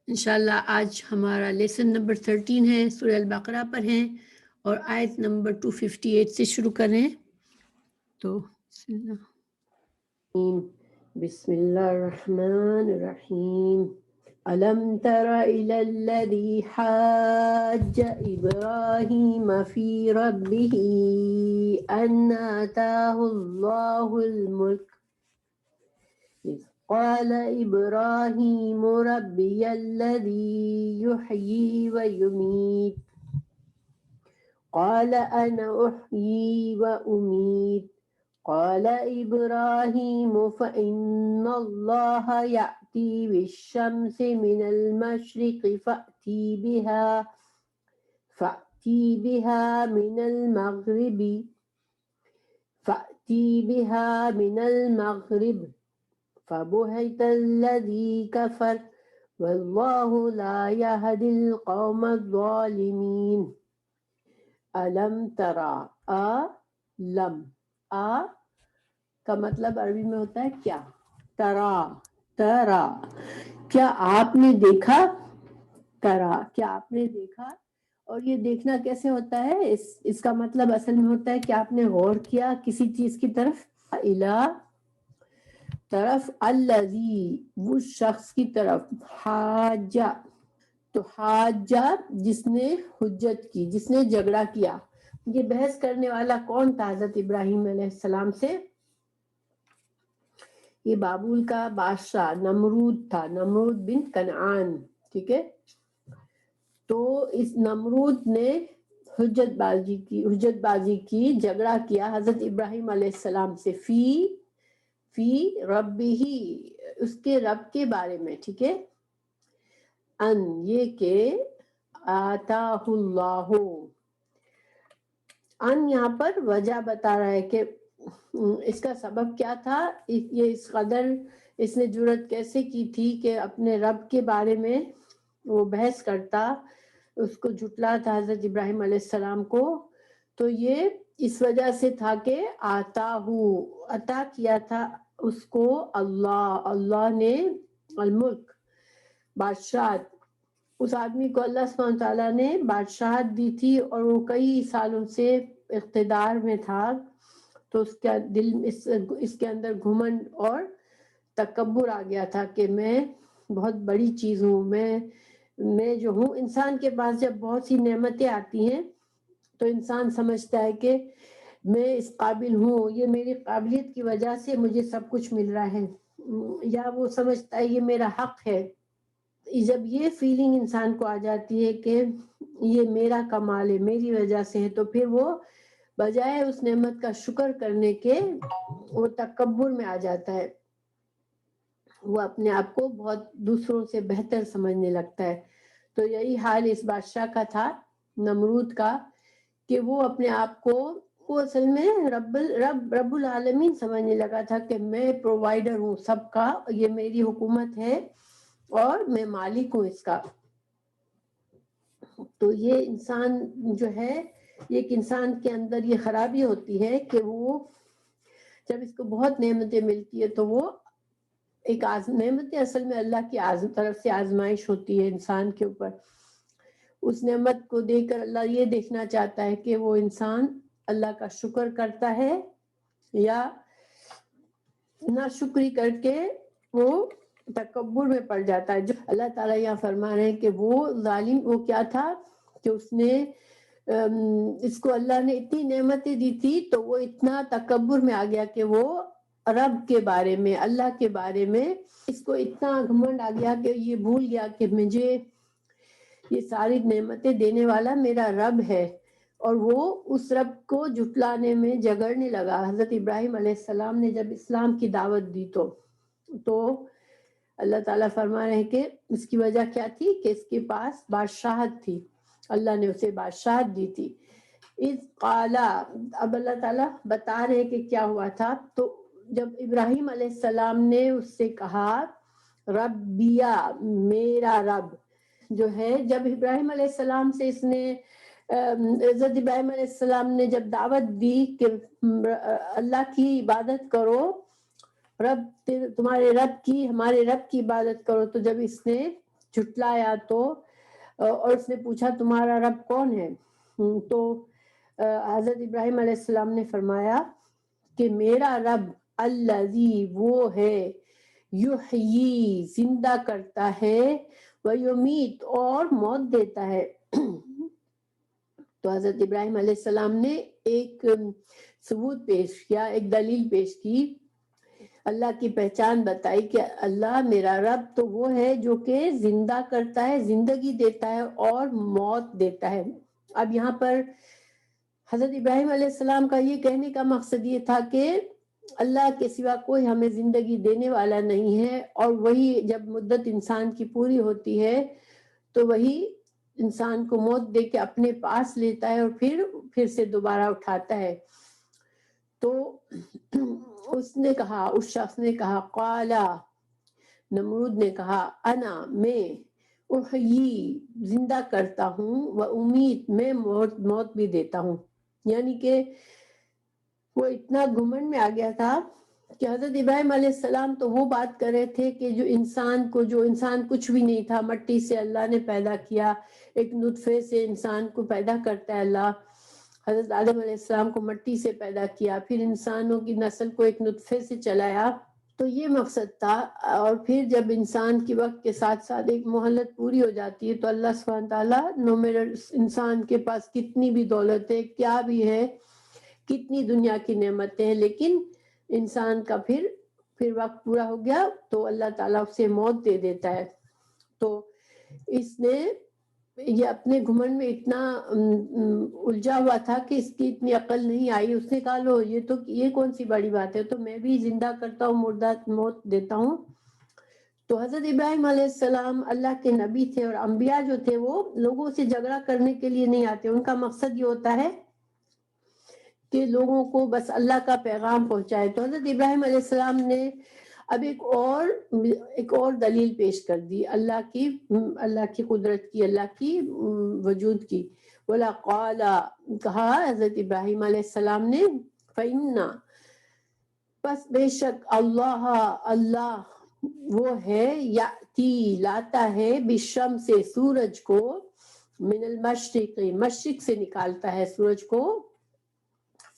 انشاءاللہ آج ہمارا لیسن نمبر 13 ہے، سورہ البقرہ پر ہیں اور آیت نمبر 258 سے شروع کر رہے ہیں۔ تو بسم اللہ الرحمن الرحیم۔ ألم تر إلى الذي حاج إبراهيم في ربه أن آتاه الله الملك إذ قال إبراهيم ربي الذي يحيي ويميت قال أنا أحيي وأميت قال إبراهيم فإن الله يأتي بالشمس من المشرق فأتي بها من المغرب فبهت الذي كفر والله لا يهدي القوم الظالمين۔ علم ترى لم کا مطلب عربی میں ہوتا ہے کیا، ترا کیا آپ نے دیکھا، کیا آپ نے دیکھا، اور یہ دیکھنا کیسے ہوتا ہے، اس کا مطلب اصل میں ہوتا ہے کہ آپ نے غور کیا کسی چیز کی طرف، طرف الذی وہ شخص کی طرف، حاجہ تو حاجہ جس نے حجت کی، جس نے جھگڑا کیا۔ یہ بحث کرنے والا کون تھا حضرت ابراہیم علیہ السلام سے؟ یہ بابل کا بادشاہ نمرود تھا، نمرود بن کنعان، ٹھیک ہے۔ تو اس نمرود نے حجت بازی کی، جھگڑا کیا حضرت ابراہیم علیہ السلام سے، فی ربہ اس کے رب کے بارے میں، ٹھیک ہے۔ ان یہ کہ آتاہ اللہ، ان یہاں پر وجہ بتا رہا ہے کہ اس کا سبب کیا تھا، یہ اس قدر اس نے جرأت کیسے کی تھی کہ اپنے رب کے بارے میں وہ بحث کرتا، اس کو جھٹلاتا حضرت ابراہیم علیہ السلام کو۔ تو یہ اس وجہ سے تھا کہ عطا کیا تھا اس کو اللہ نے الملک، بادشاہت، اس آدمی کو اللہ سبحانہ تعالیٰ نے بادشاہت دی تھی اور وہ کئی سالوں سے اقتدار میں تھا، تو اس کا دل اس کے اندر گھمنڈ اور تکبر آ گیا تھا کہ میں بہت بڑی چیز ہوں، میں جو ہوں۔ انسان کے پاس جب بہت سی نعمتیں آتی ہیں تو انسان سمجھتا ہے کہ میں اس قابل ہوں، یہ میری قابلیت کی وجہ سے مجھے سب کچھ مل رہا ہے، یا وہ سمجھتا ہے یہ میرا حق ہے۔ جب یہ فیلنگ انسان کو آ جاتی ہے کہ یہ میرا کمال ہے، میری وجہ سے ہے، تو پھر وہ بجائے اس نعمت کا شکر کرنے کے وہ تکبر میں آ جاتا ہے، وہ اپنے آپ کو بہت دوسروں سے بہتر سمجھنے لگتا ہے۔ تو یہی حال اس بادشاہ کا تھا، نمرود کا، کہ وہ اپنے آپ کو وہ اصل میں رب العالمین سمجھنے لگا تھا کہ میں پرووائیڈر ہوں سب کا، یہ میری حکومت ہے اور میں مالک ہوں اس کا۔ تو یہ انسان جو ہے، ایک انسان کے اندر یہ خرابی ہوتی ہے کہ وہ جب اس کو بہت نعمتیں ملتی ہے تو وہ ایک نعمتیں اصل میں اللہ کی طرف سے آزمائش ہوتی ہے انسان کے اوپر۔ اس نعمت کو دیکھ کر اللہ یہ دیکھنا چاہتا ہے کہ وہ انسان اللہ کا شکر کرتا ہے یا ناشکری کر کے وہ تکبر میں پڑ جاتا ہے۔ جو اللہ تعالیٰ یہاں فرما رہے ہیں کہ وہ ظالم وہ کیا تھا کہ اس نے اس کو اللہ نے اتنی نعمتیں دی تھی تو وہ اتنا تکبر میں آ گیا کہ وہ رب کے بارے میں، اللہ کے بارے میں اس کو اتنا گھمنڈ آ گیا کہ یہ بھول گیا کہ مجھے یہ ساری نعمتیں دینے والا میرا رب ہے، اور وہ اس رب کو جھٹلانے میں جھگڑنے لگا۔ حضرت ابراہیم علیہ السلام نے جب اسلام کی دعوت دی تو اللہ تعالیٰ فرما رہے ہیں کہ اس کی وجہ کیا تھی کہ اس کے پاس بادشاہت تھی، اللہ نے اسے بادشاہت دی تھی۔ اذ قال، اب اللہ تعالیٰ بتا رہے کہ کیا ہوا تھا۔ تو جب ابراہیم علیہ السلام نے اس سے کہا ربیا میرا رب جو ہے، جب ابراہیم علیہ السلام سے اس نے حضرت ابراہیم علیہ السلام نے جب دعوت دی کہ اللہ کی عبادت کرو، رب تمہارے رب کی، ہمارے رب کی عبادت کرو، تو جب اس نے جھٹلایا تو اور اس نے پوچھا تمہارا رب کون ہے؟ تو حضرت ابراہیم علیہ السلام نے فرمایا کہ میرا رب الذی وہ ہے، یحیی زندہ کرتا ہے، ویمیت اور موت دیتا ہے۔ تو حضرت ابراہیم علیہ السلام نے ایک ثبوت پیش کیا، ایک دلیل پیش کی، اللہ کی پہچان بتائی کہ اللہ میرا رب تو وہ ہے جو کہ زندہ کرتا ہے، زندگی دیتا ہے اور موت دیتا ہے۔ اب یہاں پر حضرت ابراہیم علیہ السلام کا یہ کہنے کا مقصد یہ تھا کہ اللہ کے سوا کوئی ہمیں زندگی دینے والا نہیں ہے، اور وہی جب مدت انسان کی پوری ہوتی ہے تو وہی انسان کو موت دے کے اپنے پاس لیتا ہے اور پھر سے دوبارہ اٹھاتا ہے۔ تو اس نے کہا، اس شخص نے کہا، قالا نمرود نے کہا، انا میں، احیی زندہ کرتا ہوں، و امید میں موت بھی دیتا ہوں۔ یعنی کہ وہ اتنا گھمنڈ میں آ گیا تھا کہ حضرت ابراہیم علیہ السلام تو وہ بات کر رہے تھے کہ جو انسان کچھ بھی نہیں تھا، مٹی سے اللہ نے پیدا کیا، ایک نطفے سے انسان کو پیدا کرتا ہے اللہ۔ حضرت آدم علیہ السلام کو مٹی سے پیدا کیا، پھر انسانوں کی نسل کو ایک نطفے سے چلایا، تو یہ مقصد تھا۔ اور پھر جب انسان کی وقت کے ساتھ ساتھ ایک مہلت پوری ہو جاتی ہے تو اللہ سبحانہ تعالیٰ نو میرر انسان کے پاس کتنی بھی دولت ہے، کیا بھی ہے، کتنی دنیا کی نعمتیں ہیں، لیکن انسان کا پھر وقت پورا ہو گیا تو اللہ تعالیٰ اسے موت دے دیتا ہے۔ تو اس نے یہ اپنے گھمنڈ میں اتنا الجھا ہوا تھا کہ اس کی اتنی عقل نہیں آئی۔ اس نے کہا لو یہ کون سی بڑی بات ہے، تو میں بھی زندہ کرتا ہوں، مردہ موت دیتا ہوں۔ تو حضرت ابراہیم علیہ السلام اللہ کے نبی تھے، اور انبیاء جو تھے وہ لوگوں سے جھگڑا کرنے کے لیے نہیں آتے، ان کا مقصد یہ ہوتا ہے کہ لوگوں کو بس اللہ کا پیغام پہنچائے۔ تو حضرت ابراہیم علیہ السلام نے اب ایک اور دلیل پیش کر دی اللہ کی قدرت کی، اللہ کی وجود کی۔ بولا قال، کہا حضرت ابراہیم علیہ السلام نے، فَإِنَّا پس بے شک اللہ وہ ہے، یاتی لاتا ہے، بالشمس سے سورج کو، من المشرق مشرق سے نکالتا ہے سورج کو،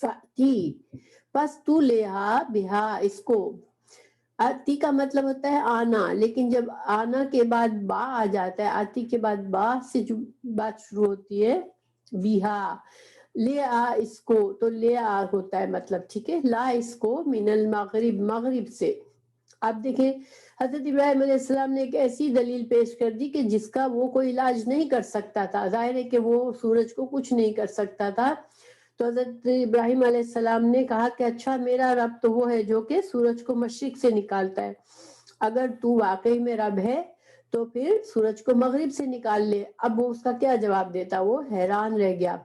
فاتی پس تو لے آ بہا اس کو۔ آتی کا مطلب ہوتا ہے آنا، لیکن جب آنا کے بعد با آ جاتا ہے، آتی کے بعد با سے جو بات شروع ہوتی ہے، بہا لے آ اس کو، تو لے آ ہوتا ہے مطلب، ٹھیک ہے، لا اس کو، من المغرب مغرب سے۔ اب دیکھیں حضرت ابراہیم علیہ السلام نے ایک ایسی دلیل پیش کر دی کہ جس کا وہ کوئی علاج نہیں کر سکتا تھا، ظاہر ہے کہ وہ سورج کو کچھ نہیں کر سکتا تھا۔ تو حضرت ابراہیم علیہ السلام نے کہا کہ اچھا میرا رب تو وہ ہے جو کہ سورج کو مشرق سے نکالتا ہے، اگر تو واقعی میں رب ہے تو پھر سورج کو مغرب سے نکال لے۔ اب وہ اس کا کیا جواب دیتا، وہ حیران رہ گیا۔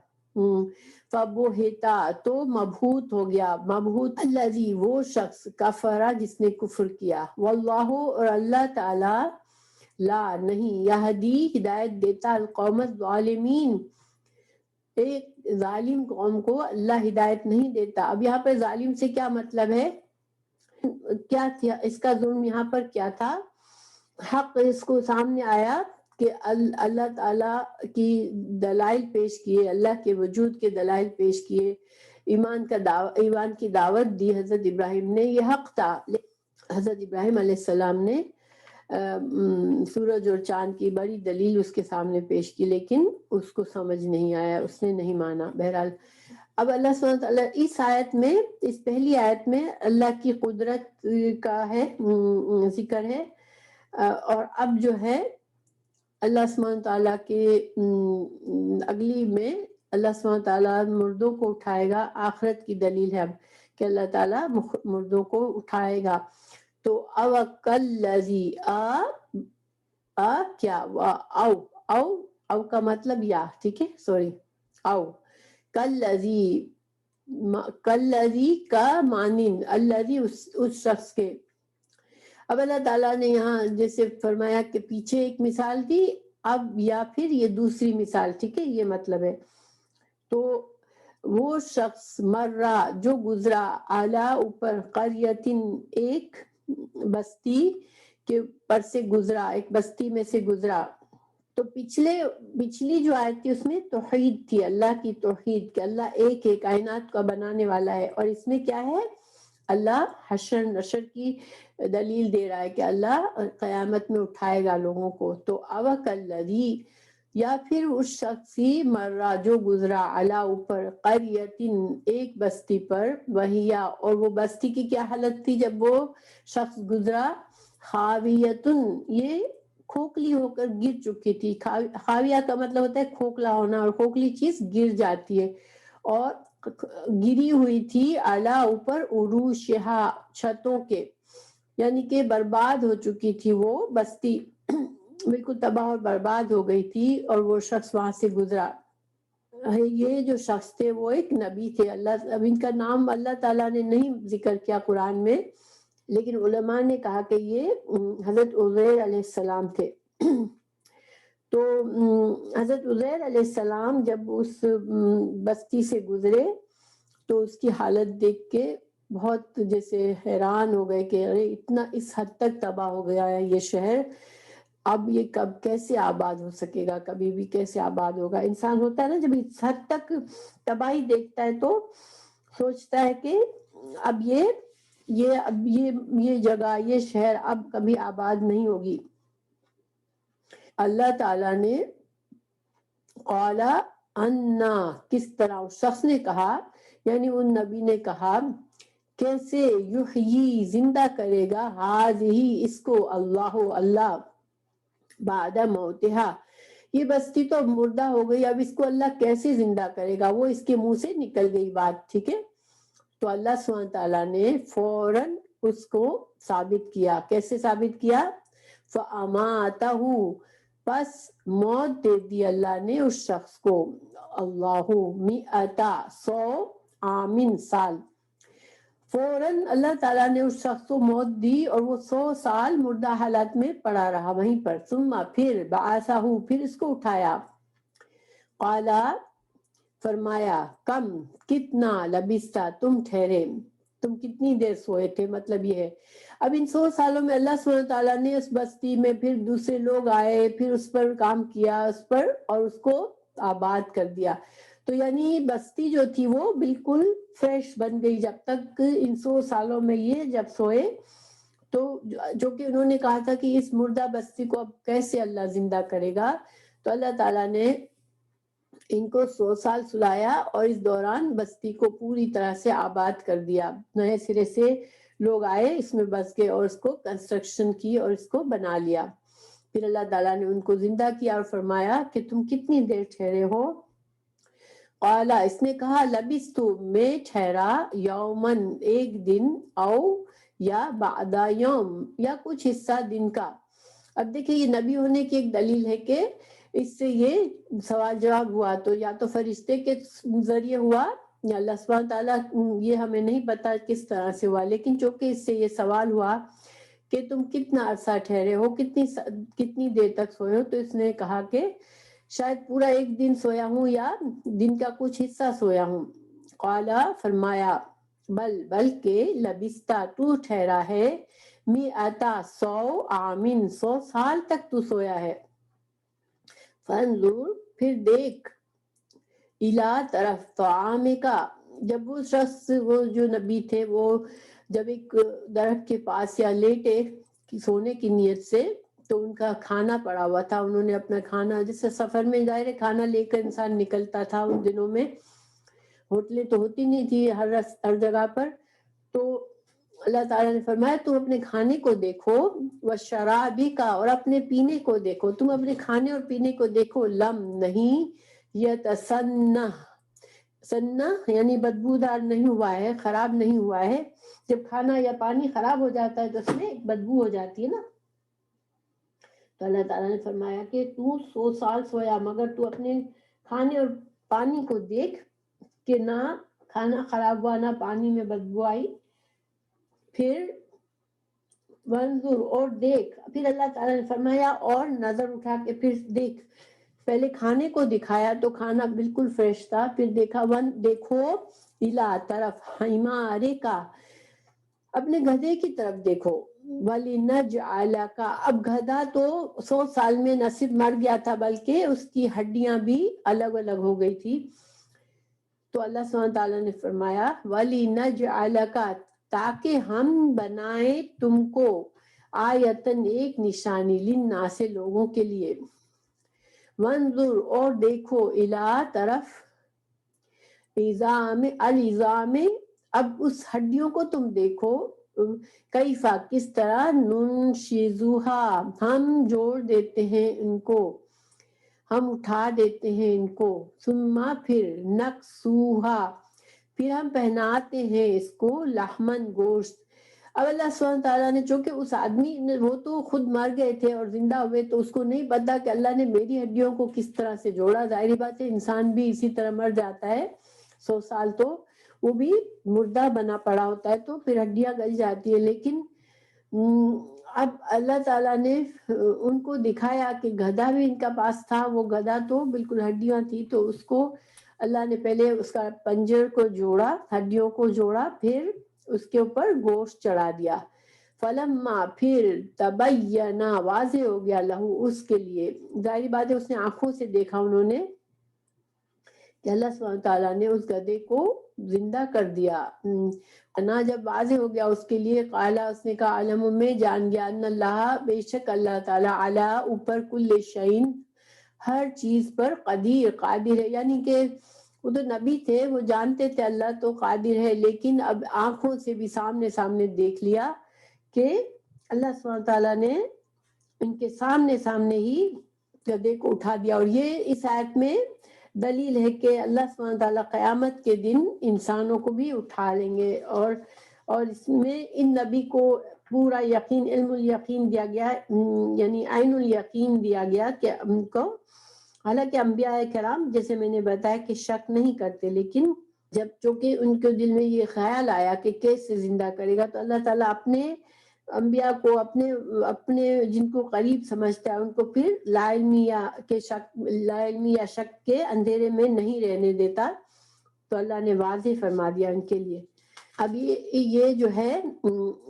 فَبُہِتَ تو مبہوت ہو گیا، مبہوت الذی وہ شخص، کفر جس نے کفر کیا، واللہ اور اللہ تعالی، لا نہیں، یہدی ہدایت دیتا، القوم الظالمین ایک ظالم قوم کو اللہ ہدایت نہیں دیتا۔ اب یہاں پہ ظالم سے کیا مطلب ہے، کیا تھا اس کا ظلم، یہاں پر کیا تھا، حق اس کو سامنے آیا کہ اللہ تعالیٰ کی دلائل پیش کیے، اللہ کے وجود کے دلائل پیش کیے، ایمان کی دعوت دی حضرت ابراہیم نے، یہ حق تھا۔ حضرت ابراہیم علیہ السلام نے سورج اور چاند کی بڑی دلیل اس کے سامنے پیش کی، لیکن اس کو سمجھ نہیں آیا، اس نے نہیں مانا۔ بہرحال اب اللہ سبحانہ وتعالیٰ اس آیت میں، اس پہلی آیت میں اللہ کی قدرت کا ہے ذکر ہے، اور اب جو ہے اللہ سبحانہ تعالیٰ کے اگلی میں اللہ سبحانہ تعالیٰ مردوں کو اٹھائے گا، آخرت کی دلیل ہے اب کہ اللہ تعالیٰ مردوں کو اٹھائے گا۔ تو او کلذی کیا او کا مطلب یا، ٹھیک ہے، سوری، او کلذی کا مانند، الذی اس شخص کے۔ اب اللہ تعالیٰ نے یہاں جیسے فرمایا کہ پیچھے ایک مثال دی، اب یا پھر یہ دوسری مثال، ٹھیک ہے، یہ مطلب ہے۔ تو وہ شخص مرہ جو گزرا، اعلیٰ اوپر، قریتن ایک بستی، کے پر سے گزرا، ایک بستی میں سے گزرا. تو پچھلی جو آیت تھی اس میں توحید تھی، اللہ کی توحید، کہ اللہ ایک ہے، کائنات کا بنانے والا ہے. اور اس میں کیا ہے؟ اللہ حشر نشر کی دلیل دے رہا ہے کہ اللہ قیامت میں اٹھائے گا لوگوں کو. تو اوکلذی، یا پھر اس شخص ہی مرہ جو گزرا، علا اوپر، قریتن ایک بستی پر، وہیا اور وہ بستی کی کیا حالت تھی جب وہ شخص گزرا؟ خاویتن، یہ کھوکھلی ہو کر گر چکی تھی. خاویہ کا مطلب ہوتا ہے کھوکھلا ہونا، اور کھوکھلی چیز گر جاتی ہے. اور گری ہوئی تھی علا اوپر، عروشہا چھتوں کے، یعنی کہ برباد ہو چکی تھی وہ بستی، بالکل تباہ اور برباد ہو گئی تھی. اور وہ شخص وہاں سے گزرا. یہ جو شخص تھے وہ ایک نبی تھے. اب ان کا نام اللہ تعالیٰ نے نہیں ذکر کیا قرآن میں، لیکن علماء نے کہا کہ یہ حضرت عزیر علیہ السلام تھے. تو حضرت عزیر علیہ السلام جب اس بستی سے گزرے تو اس کی حالت دیکھ کے بہت جیسے حیران ہو گئے کہ ارے اتنا اس حد تک تباہ ہو گیا ہے یہ شہر، اب یہ کب کیسے آباد ہو سکے گا، کبھی بھی کیسے آباد ہوگا. انسان ہوتا ہے نا جب اس حد تک تباہی دیکھتا ہے تو سوچتا ہے کہ اب یہ جگہ، یہ شہر اب کبھی آباد نہیں ہوگی. اللہ تعالیٰ نے قالا انا، کس طرح اس شخص نے کہا، یعنی ان نبی نے کہا، کیسے یحیی زندہ کرے گا، ہذہ اس کو، اللہ بعد موتہا، یہ بستی تو مردہ ہو گئی، اب اس کو اللہ کیسے زندہ کرے گا. وہ اس کے منہ سے نکل گئی بات. ٹھیک ہے، تو اللہ سبحانہ تعالیٰ نے فوراً اس کو ثابت کیا. کیسے ثابت کیا؟ فاماتہ، پس موت دے دی اللہ نے اس شخص کو. اللہ مئتا، 100 عامن سال. فوراً اللہ تعالیٰ نے اس شخص کو موت دی اور وہ 100 سال مردہ حالت میں پڑا رہا وہیں پر. ثم پھر بعثہ، پھر اس کو اٹھایا. قالا، فرمایا، کم کتنا، لبستا تم ٹھہرے، تم کتنی دیر سوئے تھے. مطلب یہ ہے اب ان 100 سالوں میں اللہ سبحانہ تعالیٰ نے اس بستی میں پھر دوسرے لوگ آئے، پھر اس پر کام کیا اس پر، اور اس کو آباد کر دیا. تو یعنی بستی جو تھی وہ بالکل فریش بن گئی جب تک ان 100 سالوں میں یہ جب سوئے. تو جو کہ انہوں نے کہا تھا کہ اس مردہ بستی کو اب کیسے اللہ زندہ کرے گا، تو اللہ تعالیٰ نے ان کو 100 سال سلایا اور اس دوران بستی کو پوری طرح سے آباد کر دیا. نئے سرے سے لوگ آئے، اس میں بس گئے اور اس کو کنسٹرکشن کی اور اس کو بنا لیا. پھر اللہ تعالیٰ نے ان کو زندہ کیا اور فرمایا کہ تم کتنی دیر ٹھہرے ہو. قالا، اس نے کہا، لبثت، میں ٹھہرا، یومن ایک دن، او یا بعد یوم یا کچھ حصہ دن کا. اب دیکھیں یہ نبی ہونے کی ایک دلیل ہے کہ اس سے یہ سوال جواب ہوا تو یا تو فرشتے کے ذریعے ہوا یا اللہ سبحانہ تعالیٰ، یہ ہمیں نہیں پتا کس طرح سے ہوا، لیکن چونکہ اس سے یہ سوال ہوا کہ تم کتنا عرصہ ٹھہرے ہو، کتنی دیر تک سوئے ہو، تو اس نے کہا کہ شاید پورا ایک دن سویا ہوں یا دن کا کچھ حصہ سویا ہوں. قالا، فرمایا، بلکہ لبستا تو ٹھہرا ہے، مئتا 100 عامن 100 سال تک تو سویا ہے. فانظر، پھر دیکھ، الا طرف، طعام کا، جب وہ شخص، وہ جو نبی تھے، وہ جب ایک درخت کے پاس یا لیٹے سونے کی نیت سے، تو ان کا کھانا پڑا ہوا تھا. انہوں نے اپنا کھانا، جیسے سفر میں ظاہر کھانا لے کر انسان نکلتا تھا، ان دنوں میں ہوٹلیں تو ہوتی نہیں تھی ہر جگہ پر. تو اللہ تعالیٰ نے فرمایا تم اپنے کھانے کو دیکھو، وشرابی کا، اور اپنے پینے کو دیکھو. تم اپنے کھانے اور پینے کو دیکھو، لم نہیں، یتسنہ، سنہ یعنی بدبودار نہیں ہوا ہے، خراب نہیں ہوا ہے. جب کھانا یا پانی خراب ہو جاتا ہے تو اس میں ایک بدبو ہو جاتی ہے نا. تو اللہ تعالیٰ نے فرمایا کہ تو 100 سال سویا، مگر تو اپنے کھانے اور پانی کو دیکھ کہ نہ کھانا خراب ہوا نہ پانی میں بدبو آئی. پھر وانظر، اور دیکھ. پھر اللہ تعالیٰ نے فرمایا اور نظر اٹھا کے پھر دیکھ. پہلے کھانے کو دکھایا تو کھانا بالکل فریش تھا. پھر دیکھا، دیکھو، الا طرف، حمارے کا، اپنے گدھے کی طرف دیکھو. وَلِنَجْعَلَكَ، اب گدھا تو 100 سال میں نہ صرف مر گیا تھا بلکہ اس کی ہڈیاں بھی الگ الگ ہو گئی تھی. تو اللہ سبحانہ تعالیٰ نے فرمایا وَلِنَجْعَلَكَ، تاکہ ہم بنائیں تم کو آیتن، ایک نشانی، للناس، لوگوں کے لیے. وَانظُرْ، اور دیکھو، اِلیٰ، طرف، العظام، اب اس ہڈیوں کو تم دیکھو، کیفا، کس طرح، ننشزوہا، ہم جوڑ دیتے ہیں ان کو، ہم اٹھا دیتے ہیں ان کو، ثم، پھر، نکسوہا، پھر ہم پہناتے ہیں اس کو، لحمن، گوشت. اب اللہ سبحانہ تعالیٰ نے، چونکہ اس آدمی نے، وہ تو خود مر گئے تھے اور زندہ ہوئے، تو اس کو نہیں پتا کہ اللہ نے میری ہڈیوں کو کس طرح سے جوڑا. ظاہری بات ہے انسان بھی اسی طرح مر جاتا ہے، 100 سال تو وہ بھی مردہ بنا پڑا ہوتا ہے، تو پھر ہڈیاں گل جاتی ہیں. لیکن اب اللہ تعالیٰ نے ان کو دکھایا کہ گدھا بھی ان کا پاس تھا، وہ گدھا تو بالکل ہڈیاں تھی، تو اس کو اللہ نے پہلے اس کا پنجر کو جوڑا، ہڈیوں کو جوڑا، پھر اس کے اوپر گوشت چڑھا دیا. فلما، پھر، تبینہ، واضح ہو گیا، لہو، اس کے لیے. ظاہری بات ہے اس نے آنکھوں سے دیکھا انہوں نے کہ اللہ سبحانہ تعالیٰ نے اس گدھے کو زندہ کر دیا. انا، جب واضح ہو گیا اس کے لیے، قالا، اس نے کہا، علم، میں جان گیا، ان اللہ، بے شک اللہ تعالیٰ، علی، اوپر، کل شیء، ہر چیز پر، قدیر، قادر ہے. یعنی کہ وہ تو نبی تھے، وہ جانتے تھے اللہ تو قادر ہے، لیکن اب آنکھوں سے بھی سامنے سامنے دیکھ لیا کہ اللہ سبحانہ تعالیٰ نے ان کے سامنے سامنے ہی گدھے کو اٹھا دیا. اور یہ اس آیت میں دلیل ہے کہ اللہ سبحانہ تعالیٰ قیامت کے دن انسانوں کو بھی اٹھا لیں گے. اور اس میں ان نبی کو پورا یقین، علم الیقین دیا گیا، یعنی عین الیقین دیا گیا کہ ان کو، حالانکہ انبیاء کرام جیسے میں نے بتایا کہ شک نہیں کرتے، لیکن جب چونکہ ان کے دل میں یہ خیال آیا کہ کیسے زندہ کرے گا، تو اللہ تعالیٰ اپنے انبیاء کو، اپنے جن کو قریب سمجھتا ہے ان کو پھر لا علمی یا شک کے اندھیرے میں نہیں رہنے دیتا. تو اللہ نے واضح فرما دیا ان کے لیے. اب یہ جو ہے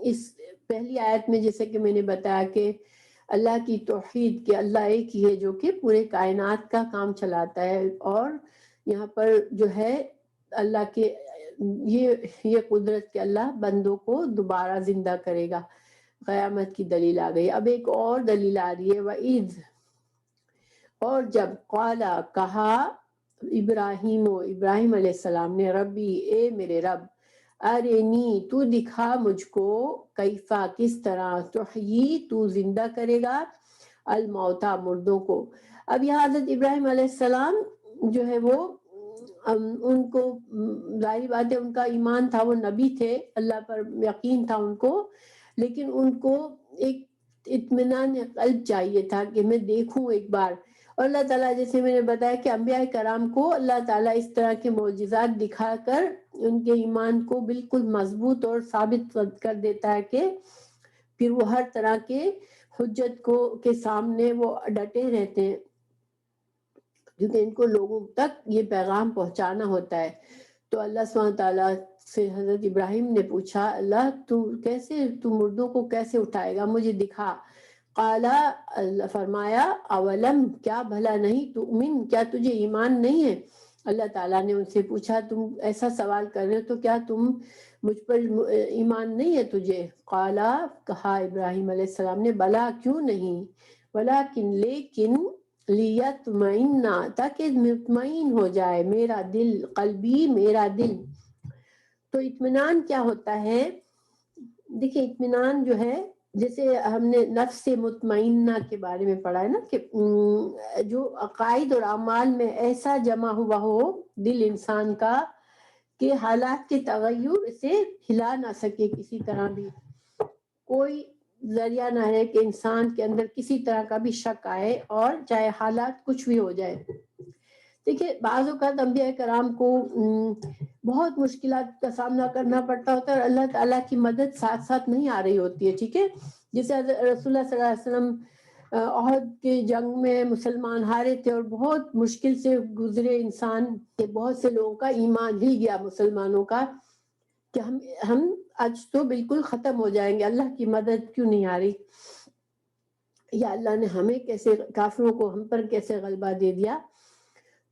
اس پہلی آیت میں جیسے کہ میں نے بتایا کہ اللہ کی توحید، کہ اللہ ایک ہی ہے جو کہ پورے کائنات کا کام چلاتا ہے، اور یہاں پر جو ہے اللہ کے یہ قدرت کہ اللہ بندوں کو دوبارہ زندہ کرے گا. قیامت کی دلیل آ گئی. اب ایک اور دلیل آ رہی ہے، وَإِذْ، اور جب، قالا، کہا، ابراہیم علیہ السلام نے، ربی، اے میرے رب، ارینی، تو دکھا مجھ کو، کیفا، کس طرح، تحیی، تو زندہ کرے گا، الموتا، مردوں کو. اب یہ حضرت ابراہیم علیہ السلام جو ہے وہ ان کو ظاہری بات ہے ان کا ایمان تھا، وہ نبی تھے، اللہ پر یقین تھا ان کو، لیکن ان کو ایک اطمینان قلب چاہیے تھا کہ میں دیکھوں ایک بار. اور اللہ تعالیٰ، جیسے میں نے بتایا کہ انبیاء کرام کو اللہ تعالیٰ اس طرح کے معجزات دکھا کر ان کے ایمان کو بالکل مضبوط اور ثابت کر دیتا ہے کہ پھر وہ ہر طرح کے حجت کے سامنے وہ ڈٹے رہتے ہیں، کیونکہ ان کو لوگوں تک یہ پیغام پہنچانا ہوتا ہے. تو اللہ سبحانہ تعالیٰ سے حضرت ابراہیم نے پوچھا، اللہ تو مردوں کو کیسے اٹھائے گا، مجھے دکھا. قالا، اللہ فرمایا، اولم، کیا بھلا نہیں، تؤمن، کیا تجھے ایمان نہیں ہے. اللہ تعالیٰ نے ان سے پوچھا، تم ایسا سوال کر رہے ہو تو کیا تم مجھ پر ایمان نہیں ہے تجھے. قالا، کہا ابراہیم علیہ السلام نے، بلا، کیوں نہیں، ولیکن، لیکن، لیطمئن، تاکہ مطمئن ہو جائے میرا دل، قلبی، میرا دل. تو اطمینان کیا ہوتا ہے؟ دیکھیں اطمینان جو ہے، جیسے ہم نے نفس مطمئنہ کے بارے میں پڑھا ہے نا، کہ جو عقائد اور اعمال میں ایسا جمع ہوا ہو دل انسان کا کہ حالات کے تغیر اسے ہلا نہ سکے، کسی طرح بھی کوئی ذریعہ نہ ہے کہ انسان کے اندر کسی طرح کا بھی شک آئے، اور چاہے حالات کچھ بھی ہو جائے. دیکھیں بعض اوقات انبیاء کرام کو بہت مشکلات کا سامنا کرنا پڑتا ہوتا ہے، اور اللہ تعالیٰ کی مدد ساتھ ساتھ نہیں آ رہی ہوتی ہے. ٹھیک ہے، جیسے رسول اللہ صلی اللہ علیہ وسلم احد کے جنگ میں مسلمان ہارے تھے، اور بہت مشکل سے گزرے انسان کے، بہت سے لوگوں کا ایمان ہل گیا مسلمانوں کا، کہ ہم آج تو بالکل ختم ہو جائیں گے، اللہ کی مدد کیوں نہیں آ رہی، یا اللہ نے ہمیں کیسے، کافروں کو ہم پر کیسے غلبہ دے دیا.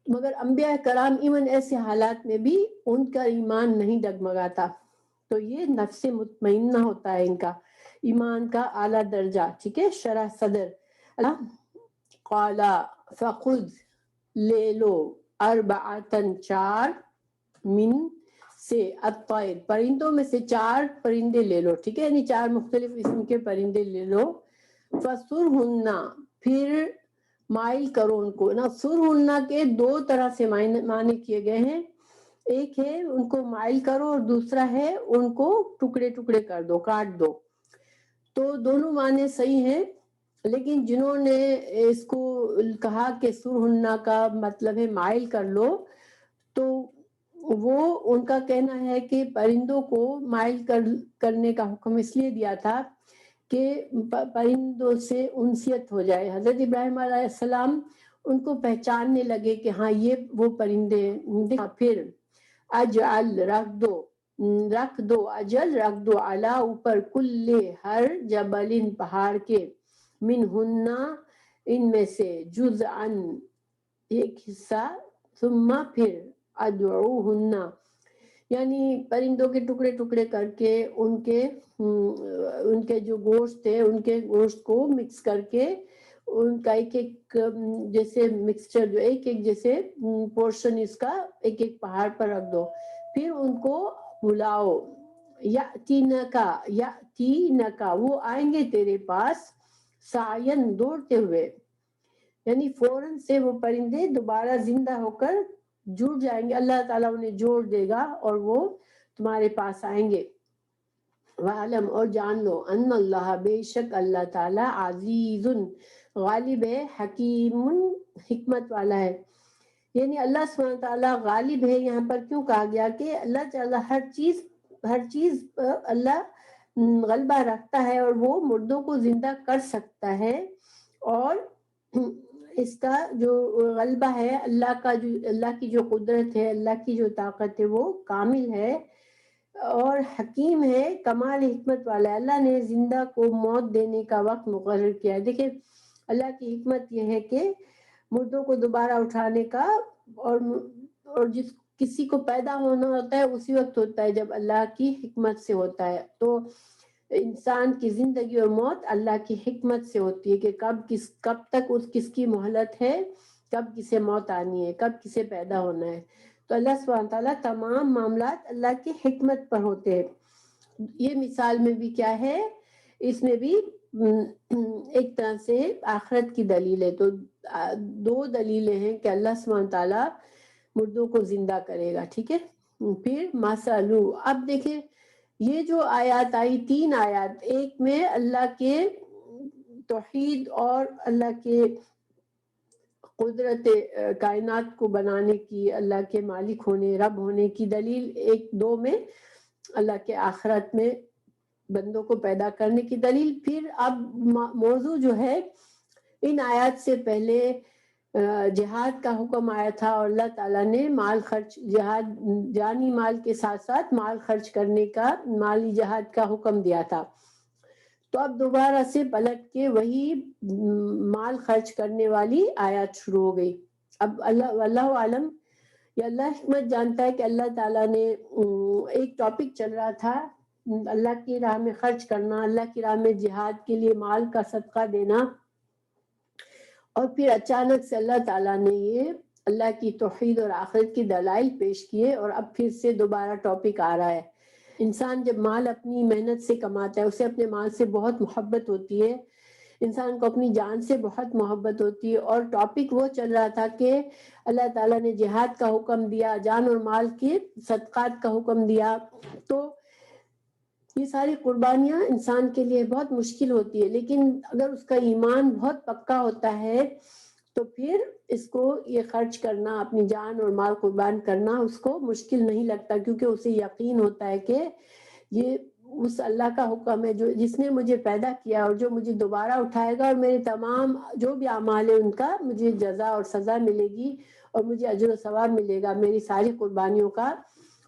مگر انبیاء کرام ایون ایسے حالات میں بھی ان کا ایمان نہیں ڈگمگاتا. تو یہ نفس مطمئنہ ہوتا ہے ان کا ایمان کا اعلیٰ درجہ. ٹھیک ہے. شرح صدر اللہ قالا فخذ لے لو اربعتن 4 من سے الطیر پرندوں میں سے 4 پرندے لے لو. ٹھیک ہے. یعنی 4 مختلف قسم کے پرندے لے لو. فسرہن پھر مائل کرو ان کو. نا سرہن کے 2 طرح سے معنی کیے گئے ہیں. ایک ہے ان کو مائل کرو اور دوسرا ہے ان کو ٹکڑے ٹکڑے کر دو، کاٹ دو. تو دونوں معنی صحیح ہیں، لیکن جنہوں نے اس کو کہا کہ سرہن کا مطلب ہے مائل کر لو، تو وہ ان کا کہنا ہے کہ پرندوں کو مائل کرنے کا حکم اس لیے دیا تھا کہ پرندوں سے انسیت ہو جائے. حضرت ابراہیم علیہ السلام ان کو پہچاننے لگے کہ ہاں یہ وہ پرندے ہیں. پھر اجعل رکھ دو اجل رکھ دو علی اوپر کل ہر جبل پہاڑ کے منہن ان میں سے جزءا ایک حصہ ثم پھر ادعوہن یعنی پرندوں کے ٹکڑے ٹکڑے کر کے ان کے جو گوشت ہے ان کے گوشت کو مکس کر کے ان کا ایک ایک جیسے مکسچر جو ایک ایک جیسے پورشن اس کا ایک ایک پہاڑ پر رکھ دو. پھر ان کو بلاؤ. یاتینکا وہ آئیں گے تیرے پاس سعین دوڑتے ہوئے، یعنی فوراً سے وہ پرندے دوبارہ زندہ ہو کر جڑ جائیں گے. اللہ تعالیٰ انہیں جوڑ دے گا اور وہ تمہارے پاس آئیں گے. وَعَلَمْ اور جان لو ان اللہ بے شک اللہ تعالیٰ عزیز غالب ہے، حکیم حکمت والا ہے. یعنی اللہ سبحانہ تعالیٰ غالب ہے. یہاں پر کیوں کہا گیا کہ اللہ تعالیٰ ہر چیز پر اللہ غلبہ رکھتا ہے اور وہ مردوں کو زندہ کر سکتا ہے، اور اس کا جو غلبہ ہے اللہ کی جو قدرت ہے، اللہ کی جو طاقت ہے وہ کامل ہے اور حکیم ہے، کمال حکمت والا ہے. اللہ نے زندہ کو موت دینے کا وقت مقرر کیا ہے. دیکھیں اللہ کی حکمت یہ ہے کہ مردوں کو دوبارہ اٹھانے کا، اور جس کسی کو پیدا ہونا ہوتا ہے اسی وقت ہوتا ہے جب اللہ کی حکمت سے ہوتا ہے. تو انسان کی زندگی اور موت اللہ کی حکمت سے ہوتی ہے کہ کب تک کس کی مہلت ہے، کب کسے موت آنی ہے، کب کسے پیدا ہونا ہے. تو اللہ سبحانہ تعالیٰ تمام معاملات اللہ کی حکمت پر ہوتے ہیں. یہ مثال میں بھی کیا ہے، اس میں بھی ایک طرح سے آخرت کی دلیل ہے. تو 2 دلیلیں ہیں کہ اللہ سبحانہ تعالیٰ مردوں کو زندہ کرے گا. ٹھیک ہے. پھر مسلو اب دیکھیں یہ جو آیات آئی 3 آیات، ایک میں اللہ کے توحید اور اللہ کے قدرت کائنات کو بنانے کی، اللہ کے مالک ہونے، رب ہونے کی دلیل، 1-2 میں اللہ کے آخرت میں بندوں کو پیدا کرنے کی دلیل. پھر اب موضوع جو ہے ان آیات سے پہلے جہاد کا حکم آیا تھا اور اللہ تعالیٰ نے مال خرچ، جہاد جانی مال کے ساتھ ساتھ مال خرچ کرنے کا، مالی جہاد کا حکم دیا تھا. تو اب دوبارہ سے پلٹ کے وہی مال خرچ کرنے والی آیات شروع ہو گئی. اب اللہ عالم، یا اللہ حکمت جانتا ہے کہ اللہ تعالیٰ نے ایک ٹاپک چل رہا تھا اللہ کی راہ میں خرچ کرنا، اللہ کی راہ میں جہاد کے لیے مال کا صدقہ دینا، اور پھر اچانک سے اللہ تعالیٰ نے یہ اللہ کی توحید اور آخرت کی دلائل پیش کیے، اور اب پھر سے دوبارہ ٹاپک آ رہا ہے. انسان جب مال اپنی محنت سے کماتا ہے، اسے اپنے مال سے بہت محبت ہوتی ہے، انسان کو اپنی جان سے بہت محبت ہوتی ہے. اور ٹاپک وہ چل رہا تھا کہ اللہ تعالیٰ نے جہاد کا حکم دیا، جان اور مال کے صدقات کا حکم دیا. تو یہ ساری قربانیاں انسان کے لیے بہت مشکل ہوتی ہے، لیکن اگر اس کا ایمان بہت پکا ہوتا ہے تو پھر اس کو یہ خرچ کرنا، اپنی جان اور مال قربان کرنا اس کو مشکل نہیں لگتا، کیونکہ اسے یقین ہوتا ہے کہ یہ اس اللہ کا حکم ہے جس نے مجھے پیدا کیا اور جو مجھے دوبارہ اٹھائے گا، اور میرے تمام جو بھی اعمال ہیں ان کا مجھے جزا اور سزا ملے گی اور مجھے اجر و ثواب ملے گا میری ساری قربانیوں کا.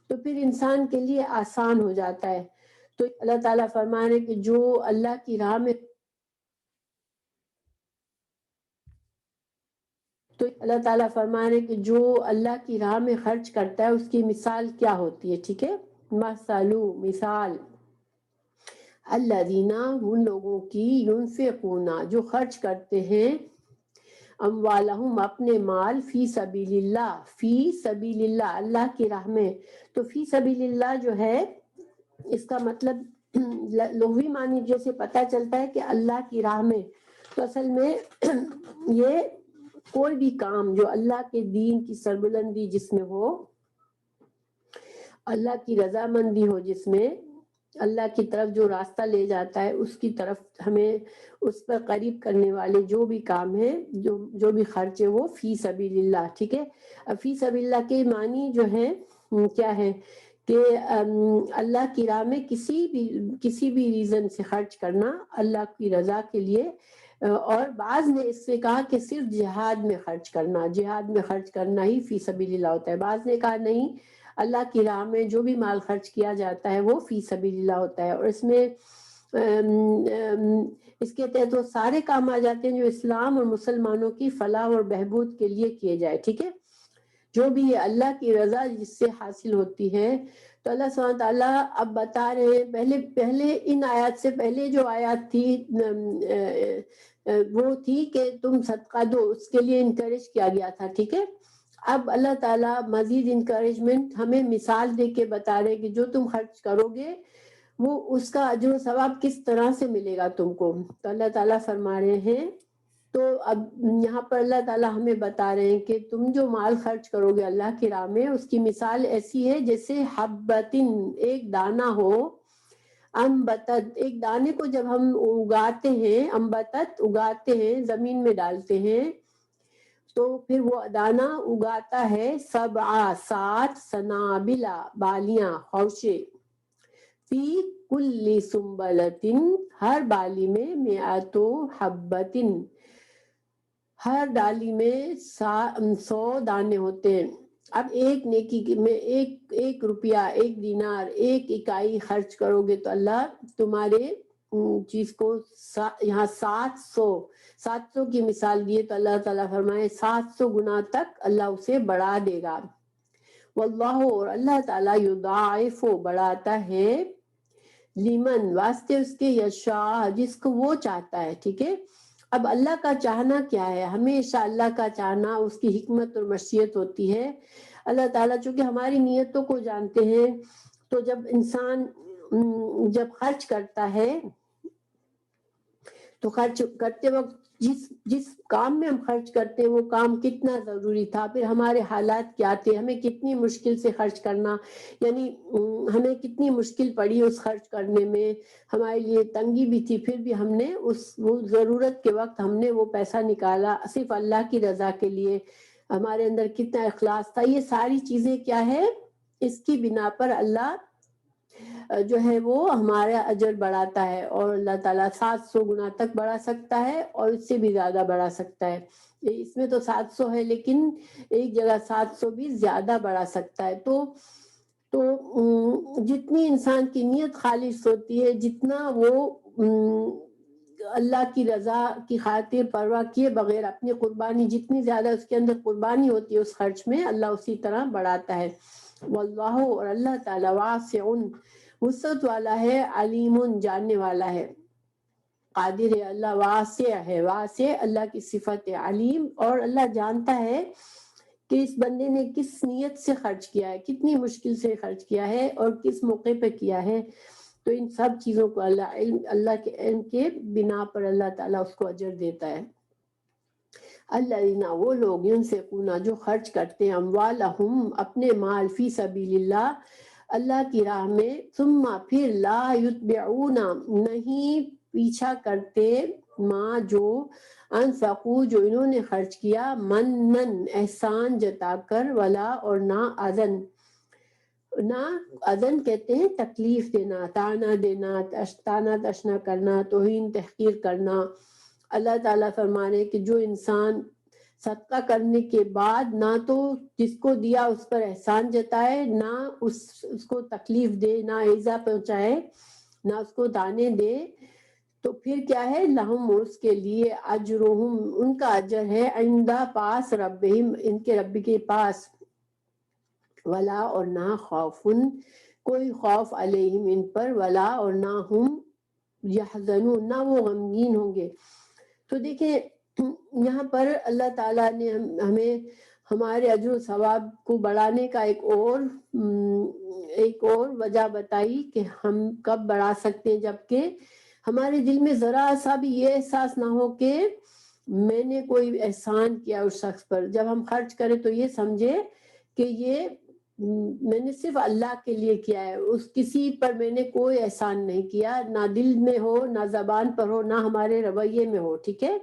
تو پھر انسان کے لیے آسان ہو جاتا ہے. تو اللہ تعالیٰ فرما رہے کہ جو اللہ کی راہ میں کہ جو اللہ کی راہ میں خرچ کرتا ہے اس کی مثال کیا ہوتی ہے. ٹھیک ہے، مثالو مثال الذین ان لوگوں کی ينفقون جو خرچ کرتے ہیں اموالہم اپنے مال فی سبیل اللہ اللہ کی راہ میں. تو فی سبیل اللہ جو ہے اس کا مطلب لغوی معنی جیسے پتہ چلتا ہے کہ اللہ کی راہ میں، تو اصل میں یہ کوئی بھی کام جو اللہ کے دین کی سربلندی جس میں ہو، اللہ کی رضامندی ہو، جس میں اللہ کی طرف جو راستہ لے جاتا ہے اس کی طرف ہمیں اس پر قریب کرنے والے جو بھی کام ہیں، جو بھی خرچ ہے وہ فی سبیل اللہ. ٹھیک ہے، فی سبیل اللہ کے معنی جو ہے کیا ہے کہ اللہ کی راہ میں کسی بھی ریزن سے خرچ کرنا اللہ کی رضا کے لیے. اور بعض نے اس سے کہا کہ صرف جہاد میں خرچ کرنا ہی فی سبیل اللہ ہوتا ہے. بعض نے کہا نہیں، اللہ کی راہ میں جو بھی مال خرچ کیا جاتا ہے وہ فی سبیل اللہ ہوتا ہے. اور اس میں اس کے تحت وہ سارے کام آ جاتے ہیں جو اسلام اور مسلمانوں کی فلاح اور بہبود کے لیے کیے جائے. ٹھیک ہے، جو بھی اللہ کی رضا جس سے حاصل ہوتی ہے. تو اللہ سبحانہ تعالیٰ اب بتا رہے ہیں، پہلے ان آیات سے پہلے جو آیات تھی وہ تھی کہ تم صدقہ دو، اس کے لیے انکریج کیا گیا تھا. ٹھیک ہے، اب اللہ تعالیٰ مزید انکریجمنٹ ہمیں مثال دے کے بتا رہے کہ جو تم خرچ کرو گے وہ اس کا اجر و ثواب کس طرح سے ملے گا تم کو. تو اللہ تعالیٰ فرما رہے ہیں، تو اب یہاں پر اللہ تعالیٰ ہمیں بتا رہے ہیں کہ تم جو مال خرچ کرو گے اللہ کی راہ میں اس کی مثال ایسی ہے جیسے حبتن ایک دانہ ہو، امبتت ایک دانے کو جب ہم اگاتے ہیں، امبتت اگاتے ہیں زمین میں ڈالتے ہیں تو پھر وہ دانہ اگاتا ہے 7 سنابلا بالیاں خوشے، فی کل سنبلتن ہر بالی میں 100 حبتن ہر ڈالی میں 100 دانے ہوتے ہیں. اب ایک نیکی میں ایک روپیہ، ایک دینار، ایک اکائی خرچ کرو گے تو اللہ تمہارے چیز کو یہاں 700 کی مثال دیے تو اللہ تعالیٰ فرمائے 700 گنا تک اللہ اسے بڑھا دے گا. واللہ اور اللہ تعالیٰ یضاعف بڑھاتا ہے لیمن واسطے اس کے یشاء جس کو وہ چاہتا ہے. ٹھیک ہے، اب اللہ کا چاہنا کیا ہے؟ ہمیشہ اللہ کا چاہنا اس کی حکمت اور مشیت ہوتی ہے. اللہ تعالیٰ چونکہ ہماری نیتوں کو جانتے ہیں، تو جب انسان جب خرچ کرتا ہے تو خرچ کرتے وقت جس کام میں ہم خرچ کرتے ہیں وہ کام کتنا ضروری تھا، پھر ہمارے حالات کیا تھے، ہمیں کتنی مشکل سے خرچ کرنا، یعنی ہمیں کتنی مشکل پڑی اس خرچ کرنے میں، ہمارے لیے تنگی بھی تھی، پھر بھی ہم نے وہ ضرورت کے وقت ہم نے وہ پیسہ نکالا صرف اللہ کی رضا کے لیے. ہمارے اندر کتنا اخلاص تھا. یہ ساری چیزیں کیا ہے، اس کی بنا پر اللہ جو ہے وہ ہمارا اجر بڑھاتا ہے، اور اللہ تعالیٰ 700 گنا تک بڑھا سکتا ہے اور اس سے بھی زیادہ بڑھا سکتا ہے. اس میں تو 700 ہے لیکن ایک جگہ 700 بھی زیادہ بڑھا سکتا ہے. تو جتنی انسان کی نیت خالص ہوتی ہے، جتنا وہ اللہ کی رضا کی خاطر پرواہ کیے بغیر اپنی قربانی جتنی زیادہ اس کے اندر قربانی ہوتی ہے اس خرچ میں، اللہ اسی طرح بڑھاتا ہے. واللہ اور اللہ تعالیٰ واسع وسعت والا ہے، علیم جاننے والا ہے، قادر ہے. اللہ واسع ہے، واسع اللہ کی صفت ہے، علیم اور اللہ جانتا ہے کہ اس بندے نے کس نیت سے خرچ کیا ہے، کتنی مشکل سے خرچ کیا ہے اور کس موقع پہ کیا ہے. تو ان سب چیزوں کو اللہ کے علم کے بنا پر اللہ تعالیٰ اس کو اجر دیتا ہے. الذین وہ لوگ ينفقون جو خرچ کرتے ہیں اموالہم اپنے مال فی سبیل اللہ اللہ کی راہ میں، ثم پھر لا یتبعون نہیں پیچھا کرتے ما جو انفقوا جو انہوں نے خرچ کیا، منن احسان جتا کر، ولا اور نہ اذن کہتے ہیں تکلیف دینا، تانا دینا، تانا تشنا کرنا، توہین تحقیر کرنا. اللہ تعالیٰ فرما رہے کہ جو انسان صدقہ کرنے کے بعد نہ تو جس کو دیا اس پر احسان جتائے، نہ اس کو تکلیف دے، نہ ایذا پہنچائے، نہ اس کو دانے دے، تو پھر کیا ہے، لہم اس کے لیے اجرہم ان کا اجر ہے عندہ پاس ربہم ان کے رب کے پاس، ولا اور نہ خوفن کوئی خوف علیہم ان پر، ولا اور نہ ہم یحزنون نہ وہ غمگین ہوں گے۔ تو دیکھیں یہاں پر اللہ تعالیٰ نے ہمیں ہمارے اجر و ثواب کو بڑھانے کا ایک اور وجہ بتائی کہ ہم کب بڑھا سکتے ہیں، جبکہ ہمارے دل میں ذرا سا بھی یہ احساس نہ ہو کہ میں نے کوئی احسان کیا اس شخص پر۔ جب ہم خرچ کریں تو یہ سمجھے کہ یہ میں نے صرف اللہ کے لیے کیا ہے، اس کسی پر میں نے کوئی احسان نہیں کیا، نہ دل میں ہو، نہ زبان پر ہو، نہ ہمارے رویے میں ہو، ٹھیک ہے۔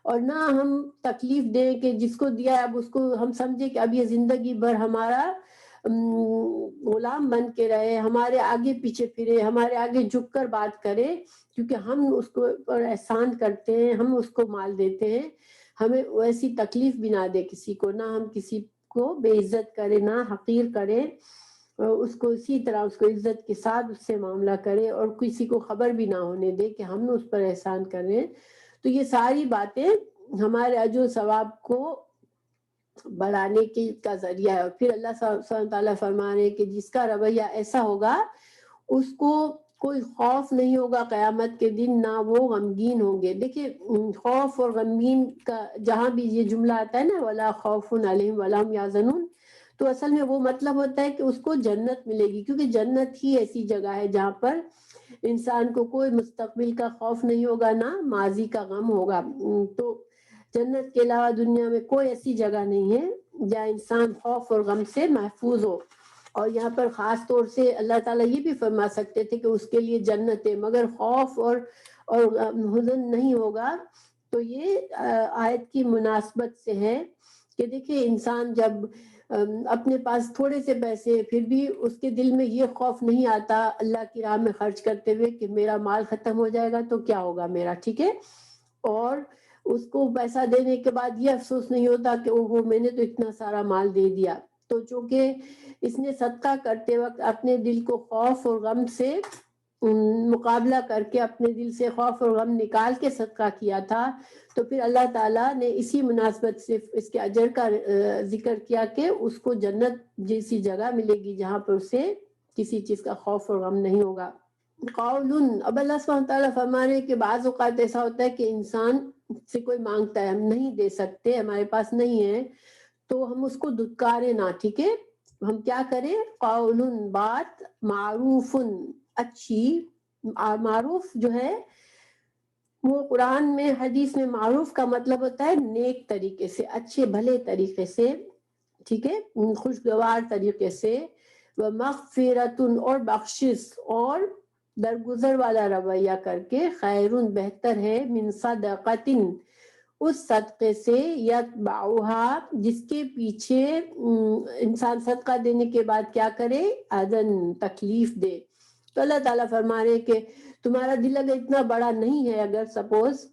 اور نہ ہم تکلیف دیں کہ جس کو دیا ہے اب اس کو ہم سمجھے کہ اب یہ زندگی بھر ہمارا غلام بن کے رہے، ہمارے آگے پیچھے پھرے، ہمارے آگے جھک کر بات کرے، کیونکہ ہم اس کو پر احسان کرتے ہیں، ہم اس کو مال دیتے ہیں، ہمیں ویسی تکلیف بھی نہ دے کسی کو، نہ ہم کسی کو بے عزت کرے، نہ حقیر کرے، اس کو اسی طرح اس کو عزت کے ساتھ اس سے معاملہ کرے، اور کسی کو خبر بھی نہ ہونے دے کہ ہم اس پر احسان کر رہے ہیں۔ تو یہ ساری باتیں ہمارے اجر و ثواب کو بڑھانے کا ذریعہ ہے۔ اور پھر اللہ سبحانہ وتعالیٰ فرما رہے ہیں کہ جس کا رویہ ایسا ہوگا اس کو کوئی خوف نہیں ہوگا قیامت کے دن، نہ وہ غمگین ہوں گے۔ دیکھیں خوف اور غمگین کا جہاں بھی یہ جملہ آتا ہے نا، ولا خوف علیہم ولا هم یحزنون، تو اصل میں وہ مطلب ہوتا ہے کہ اس کو جنت ملے گی، کیونکہ جنت ہی ایسی جگہ ہے جہاں پر انسان کو کوئی مستقبل کا خوف نہیں ہوگا، نہ ماضی کا غم ہوگا۔ تو جنت کے علاوہ دنیا میں کوئی ایسی جگہ نہیں ہے جہاں انسان خوف اور غم سے محفوظ ہو۔ اور یہاں پر خاص طور سے اللہ تعالیٰ یہ بھی فرما سکتے تھے کہ اس کے لیے جنت ہے، مگر خوف اور حزن نہیں ہوگا۔ تو یہ آیت کی مناسبت سے ہے کہ دیکھیں انسان جب اپنے پاس تھوڑے سے پیسے، پھر بھی اس کے دل میں یہ خوف نہیں آتا اللہ کی راہ میں خرچ کرتے ہوئے کہ میرا مال ختم ہو جائے گا تو کیا ہوگا میرا، ٹھیک ہے۔ اور اس کو پیسہ دینے کے بعد یہ افسوس نہیں ہوتا کہ اوہو میں نے تو اتنا سارا مال دے دیا۔ تو چونکہ اس نے صدقہ کرتے وقت اپنے دل کو خوف اور غم سے مقابلہ کر کے، اپنے دل سے خوف اور غم نکال کے صدقہ کیا تھا، تو پھر اللہ تعالیٰ نے اسی مناسبت سے اس کے اجر کا ذکر کیا کہ اس کو جنت جیسی جگہ ملے گی جہاں پر اسے کسی چیز کا خوف اور غم نہیں ہوگا۔ قولن، اب اللہ سبحانہ تعالیٰ فرما رہے کہ بعض اوقات ایسا ہوتا ہے کہ انسان سے کوئی مانگتا ہے، ہم نہیں دے سکتے، ہمارے پاس نہیں ہے، تو ہم اس کو دھتکارے نہ، ٹھیک ہے۔ ہم کیا کریں، قولن بات، معروف اچھی، معروف جو ہے وہ قرآن میں حدیث میں معروف کا مطلب ہوتا ہے نیک طریقے سے، اچھے بھلے طریقے سے، ٹھیک ہے، خوشگوار طریقے سے، ومغفرۃ اور بخشش اور درگزر والا رویہ کر کے، خیرun بہتر ہے، من صدقۃ اس صدقے سے، یتبعها جس کے پیچھے انسان صدقہ دینے کے بعد کیا کرے، اذن تکلیف دے۔ تو اللہ تعالیٰ فرما رہے کہ تمہارا دل اگر اتنا بڑا نہیں ہے، اگر سپوز،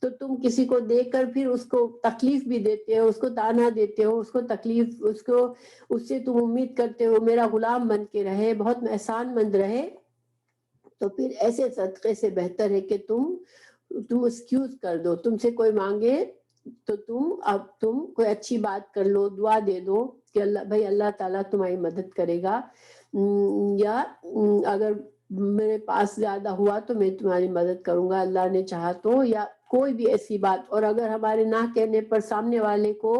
تو تم کسی کو دے کر پھر اس کو تکلیف بھی دیتے ہو، اس کو تانا دیتے ہو، اس کو تکلیف، اس سے تم امید کرتے ہو میرا غلام بن کے رہے، بہت احسان مند رہے، تو پھر ایسے صدقے سے بہتر ہے کہ تم ایکسکیوز کر دو، تم سے کوئی مانگے تو تم کوئی اچھی بات کر لو، دعا دے دو کہ اللہ تعالیٰ تمہاری مدد کرے گا، یا اگر میرے پاس زیادہ ہوا تو میں تمہاری مدد کروں گا اللہ نے چاہا تو، یا کوئی بھی ایسی بات۔ اور اگر ہمارے نہ کہنے پر سامنے والے کو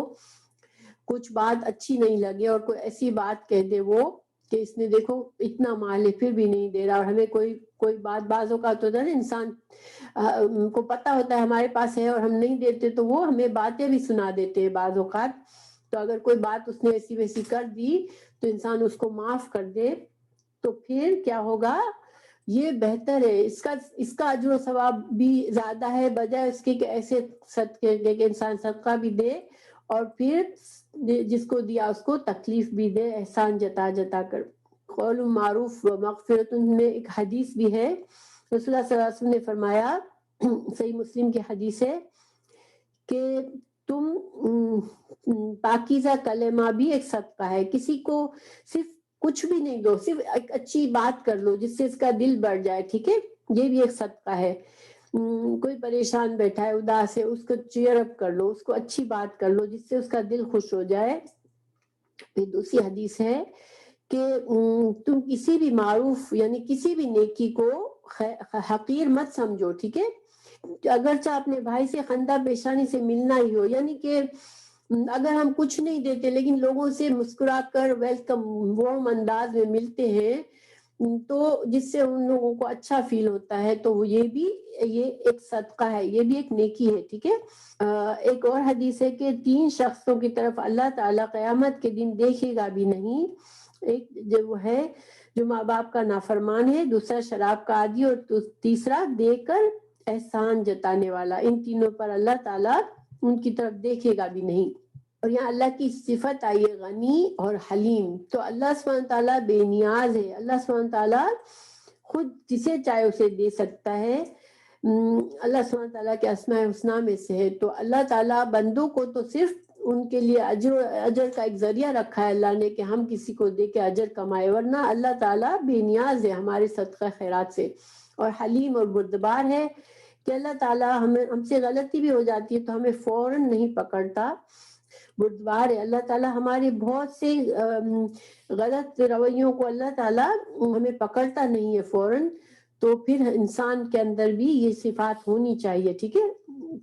کچھ بات اچھی نہیں لگے اور کوئی ایسی بات کہہ دے وہ کہ اس نے دیکھو اتنا مال ہے پھر بھی نہیں دے رہا، اور ہمیں کوئی بات، بعض اوقات ہوتا ہے نا انسان کو پتا ہوتا ہے ہمارے پاس ہے اور ہم نہیں دیتے، تو وہ ہمیں باتیں بھی سنا دیتے ہیں بعض اوقات۔ تو اگر کوئی بات اس نے ایسی ویسی کر دی تو انسان اس کو معاف کر دے، تو پھر کیا ہوگا، یہ بہتر ہے، اس کا اجر و ثواب بھی زیادہ ہے، بجائے اس کے کہ ایسے صدقے دے کہ انسان صدقہ بھی دے اور پھر جس کو دیا اس کو تکلیف بھی دے، احسان جتا جتا کر۔ قول معروف و مغفرت میں ایک حدیث بھی ہے، رسول اللہ صلی اللہ علیہ وسلم نے فرمایا، صحیح مسلم کی حدیث ہے کہ تم پاکیزہ کلمہ بھی ایک صدقہ ہے، کسی کو صرف کچھ بھی نہیں دو، صرف ایک اچھی بات کر لو جس سے اس کا دل بڑھ جائے، ٹھیک ہے، یہ بھی ایک صدقہ ہے. کوئی پریشان بیٹھا ہے، اداس ہے، اس کو چیئر اپ کر لو، اس کو اچھی بات کر لو جس سے اس کا دل خوش ہو جائے. پھر دوسری حدیث ہے کہ تم کسی بھی معروف یعنی کسی بھی نیکی کو حقیر مت سمجھو، ٹھیک ہے. اگرچہ اپنے بھائی سے خندہ پیشانی سے ملنا ہی ہو، یعنی کہ اگر ہم کچھ نہیں دیتے لیکن لوگوں سے مسکرا کر ویلکم وارم انداز میں ملتے ہیں تو جس سے ان لوگوں کو اچھا فیل ہوتا ہے، تو یہ ایک صدقہ ہے، یہ بھی ایک نیکی ہے، ٹھیک ہے. ایک اور حدیث ہے کہ 3 شخصوں کی طرف اللہ تعالیٰ قیامت کے دن دیکھے گا بھی نہیں. ایک جو ہے جو ماں باپ کا نافرمان ہے، دوسرا شراب کا عادی، اور تیسرا دے کر احسان جتانے والا. ان تینوں پر اللہ تعالیٰ ان کی طرف دیکھے گا بھی نہیں. اور یہاں اللہ کی صفت آئی ہے غنی اور حلیم. تو اللہ سبحانہ تعالیٰ بے نیاز ہے، اللہ سبحانہ تعالیٰ خود جسے چاہے اسے دے سکتا ہے. اللہ سبحانہ تعالیٰ کے اسماء الحسنی میں سے ہے. تو اللہ تعالیٰ بندوں کو تو صرف ان کے لیے اجر کا ایک ذریعہ رکھا ہے اللہ نے کہ ہم کسی کو دے کے اجر کمائے، ورنہ اللہ تعالیٰ بے نیاز ہے ہمارے صدقہ خیرات سے. اور حلیم اور بردبار ہے کہ اللہ تعالیٰ ہم سے غلطی بھی ہو جاتی ہے تو ہمیں فوراً نہیں پکڑتا. بردبار ہے، اللہ تعالیٰ ہمارے بہت سے غلط رویوں کو اللہ تعالیٰ ہمیں پکڑتا نہیں ہے فوراً. تو پھر انسان کے اندر بھی یہ صفات ہونی چاہیے، ٹھیک ہے،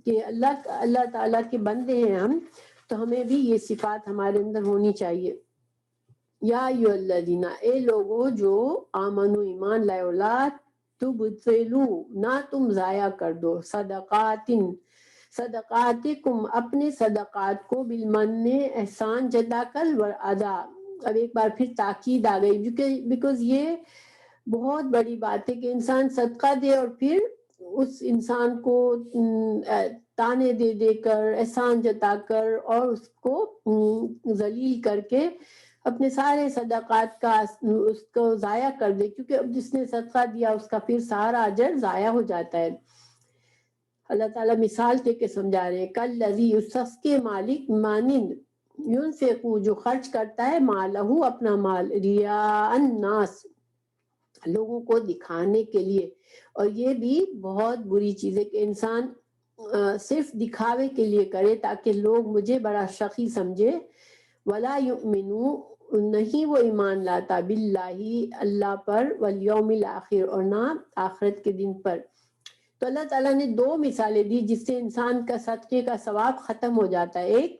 کہ اللہ تعالیٰ کے بندے ہیں ہم، تو ہمیں بھی یہ صفات ہمارے اندر ہونی چاہیے. یا ایھا الذین، اے لوگو جو آمنو ایمان لائے، اولاد تبطلو، نہ تم ضائع کر دو، صدقاتکم، اپنے صدقات کو، بالمن، احسان جتا کر، والادا. اب ایک بار پھر تاکید آ گئی، بیکاز یہ بہت بڑی بات ہے کہ انسان صدقہ دے اور پھر اس انسان کو تانے دے دے کر، احسان جتا کر اور اس کو ذلیل کر کے اپنے سارے صدقات کا اس کو ضائع کر دے، کیونکہ اب جس نے صدقہ دیا اس کا پھر سارا اجر ضائع ہو جاتا ہے. اللہ تعالیٰ مثال دے کے سمجھا رہے ہیں، کالذی، اس شخص کے مالک، مانند، ينفق، جو خرچ کرتا ہے، مالہ، اپنا مال، ریا الناس، لوگوں کو دکھانے کے لیے. اور یہ بھی بہت بری چیز ہے کہ انسان صرف دکھاوے کے لیے کرے تاکہ لوگ مجھے بڑا شقی سمجھے. ولا یؤمنو، نہیں وہ ایمان لاتا، باللہ، اللہ پر، والیوم الاخر، اور نہ آخرت کے دن پر. تو اللہ تعالیٰ نے 2 مثالیں دی جس سے انسان کا صدقے کا ثواب ختم ہو جاتا ہے. ایک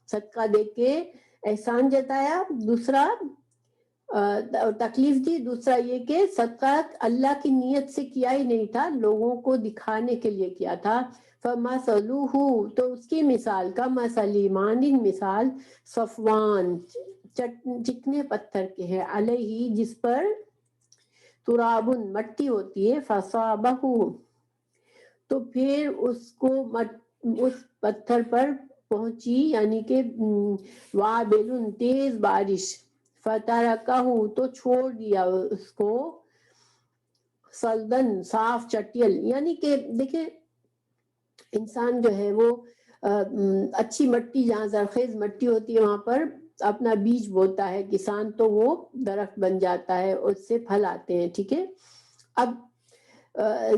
صدقہ دے کے احسان جتایا، دوسرا تکلیف دی، دوسرا یہ کہ صدقہ اللہ کی نیت سے کیا ہی نہیں تھا، لوگوں کو دکھانے کے لیے کیا تھا. فَمَثَلُهُ، تو اس کی مثال، کا مثلی، مانند مثال، صفوان، چکنے پتھر کے ہے، علیہ، جس پر، ترابن، مٹی ہوتی ہے، فَصَابَهُ، تو پھر اس کو اس پتھر پر پہنچی، یعنی کہ وابل، تیز بارش، فترکہ، تو چھوڑ دیا اس کو، صلدن، صاف چٹیل. یعنی کہ دیکھیں انسان جو ہے وہ اچھی مٹی، جہاں زرخیز مٹی ہوتی ہے وہاں پر اپنا بیج بوتا ہے کسان، تو وہ درخت بن جاتا ہے، اس سے پھل آتے ہیں، ٹھیک ہے. اب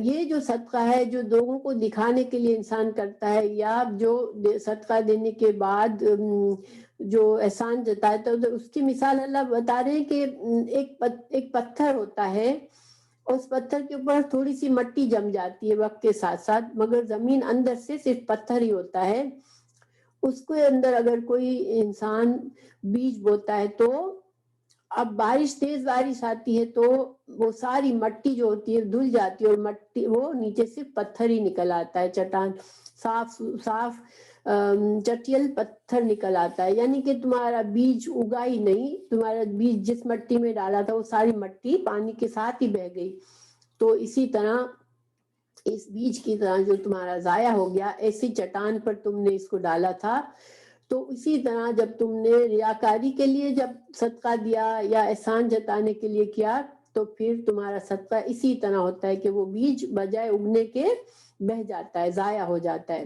یہ جو صدقہ ہے جو لوگوں کو دکھانے کے لیے انسان کرتا ہے، یا جو صدقہ دینے کے بعد جو احسان جتاتا ہے، اس کی مثال اللہ بتا رہے ہیں کہ ایک پتھر ہوتا ہے، اس پتھر کے اوپر تھوڑی سی مٹی جم جاتی ہے وقت کے ساتھ ساتھ، مگر زمین اندر سے صرف پتھر ہی ہوتا ہے. اس کے اندر اگر کوئی انسان بیج بوتا ہے تو اب تیز بارش آتی ہے تو وہ ساری مٹی جو ہوتی ہے دھل جاتی ہے، اور مٹی وہ نیچے سے پتھر ہی نکل آتا ہے، چٹان، صاف چٹیل پتھر نکل آتا ہے. یعنی کہ تمہارا بیج اگا ہی نہیں، تمہارا بیج جس مٹی میں ڈالا تھا وہ ساری مٹی پانی کے ساتھ ہی بہہ گئی. تو اسی طرح اس بیج کی طرح جو تمہارا ضائع ہو گیا، ایسی چٹان پر تم نے اس کو ڈالا تھا. تو اسی طرح جب تم نے ریاکاری کے لیے جب صدقہ دیا یا احسان جتانے کے لیے کیا، تو پھر تمہارا صدقہ اسی طرح ہوتا ہے کہ وہ بیج بجائے اگنے کے بہہ جاتا ہے، ضائع ہو جاتا ہے.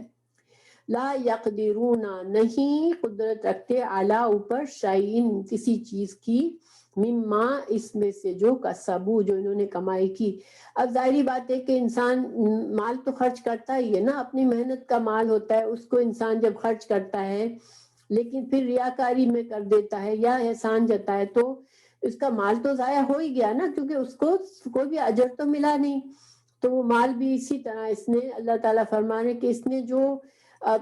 لا یقدرون، نہیں قدرت رکھتے، علی، اوپر، شیئن، کسی چیز کی، مما اس میں سے جو کسبو جو انہوں نے کمائی کی. اب ظاہری بات ہے کہ انسان مال تو خرچ کرتا ہی ہے نا, اپنی محنت کا مال ہوتا ہے, اس کو انسان جب خرچ کرتا ہے لیکن پھر ریاکاری میں کر دیتا ہے یا احسان جتائے تو اس کا مال تو ضائع ہو ہی گیا نا, کیونکہ اس کو کوئی بھی اجر تو ملا نہیں. تو وہ مال بھی اسی طرح اس نے, اللہ تعالیٰ فرمانے کہ اس نے جو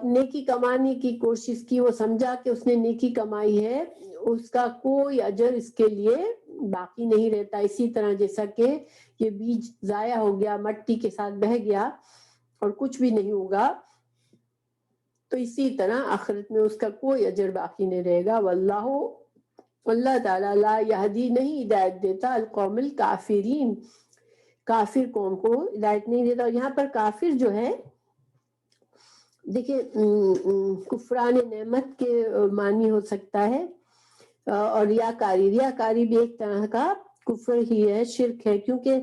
نیکی کمانے کی کوشش کی, وہ سمجھا کہ اس نے نیکی کمائی ہے, اس کا کوئی اجر اس کے لیے باقی نہیں رہتا. اسی طرح جیسا کہ یہ بیج ضائع ہو گیا, مٹی کے ساتھ بہہ گیا اور کچھ بھی نہیں ہوگا, تو اسی طرح آخرت میں اس کا کوئی اجر باقی نہیں رہے گا. واللہ, اللہ تعالیٰ لا یہدی نہیں ہدایت دیتا القوم الکافرین, کافر قوم کو ہدایت نہیں دیتا. اور یہاں پر کافر جو ہے دیکھیں کفران نعمت کے معنی ہو سکتا ہے, اور ریاکاری بھی ایک طرح کا کفر ہی ہے, شرک ہے, کیونکہ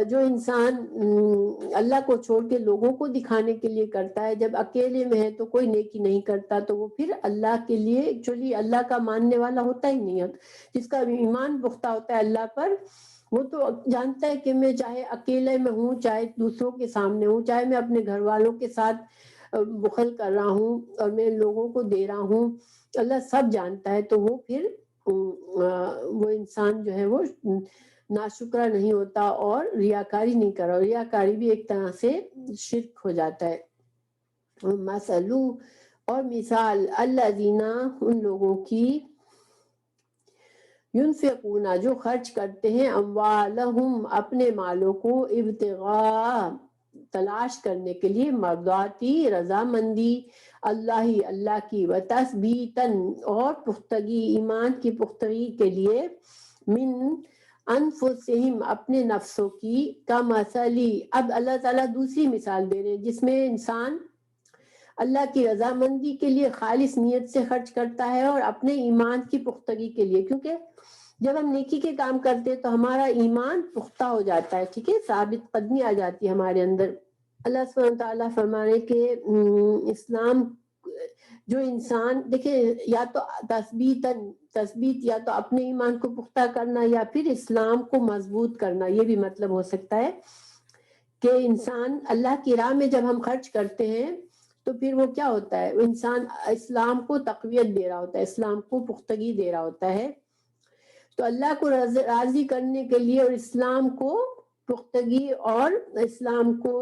جو انسان اللہ کو چھوڑ کے لوگوں کو دکھانے کے لیے کرتا ہے, جب اکیلے میں ہے تو کوئی نیکی نہیں کرتا, تو وہ پھر اللہ کے لیے ایکچولی اللہ کا ماننے والا ہوتا ہی نہیں ہے. جس کا ایمان پختہ ہوتا ہے اللہ پر, وہ تو جانتا ہے کہ میں چاہے اکیلے میں ہوں, چاہے دوسروں کے سامنے ہوں, چاہے میں اپنے گھر والوں کے ساتھ بخل کر رہا ہوں اور میں لوگوں کو دے رہا ہوں, اللہ سب جانتا ہے. تو وہ پھر وہ انسان جو ہے وہ ناشکرا نہیں ہوتا اور ریاکاری نہیں کر رہا. ریاکاری بھی ایک طرح سے شرک ہو جاتا ہے. مثلو, اور مثال, الذین, ان لوگوں کی, ينفقون, جو خرچ کرتے ہیں, اموالہم, اپنے مالوں کو, ابتغاء, تلاش کرنے کے لیے, مرضاتی, رضامندی, اللہ کی, وتثبیتاً, اور پختگی, ایمان کی پختگی کے لیے, من انفسہم, اپنے نفسوں کی, کمثلی, اب اللہ تعالیٰ دوسری مثال دے رہے ہیں جس میں انسان اللہ کی رضامندی کے لیے خالص نیت سے خرچ کرتا ہے اور اپنے ایمان کی پختگی کے لیے, کیونکہ جب ہم نیکی کے کام کرتے ہیں تو ہمارا ایمان پختہ ہو جاتا ہے, ٹھیک ہے, ثابت قدمی آ جاتی ہے ہمارے اندر. اللہ سبحانہ وتعالیٰ فرمانے کہ اسلام جو انسان دیکھیں, یا تو تثبیت یا تو اپنے ایمان کو پختہ کرنا یا پھر اسلام کو مضبوط کرنا, یہ بھی مطلب ہو سکتا ہے کہ انسان اللہ کی راہ میں جب ہم خرچ کرتے ہیں تو پھر وہ کیا ہوتا ہے, انسان اسلام کو تقویت دے رہا ہوتا ہے, اسلام کو پختگی دے رہا ہوتا ہے. تو اللہ کو راضی کرنے کے لیے اور اسلام کو پختگی اور اسلام کو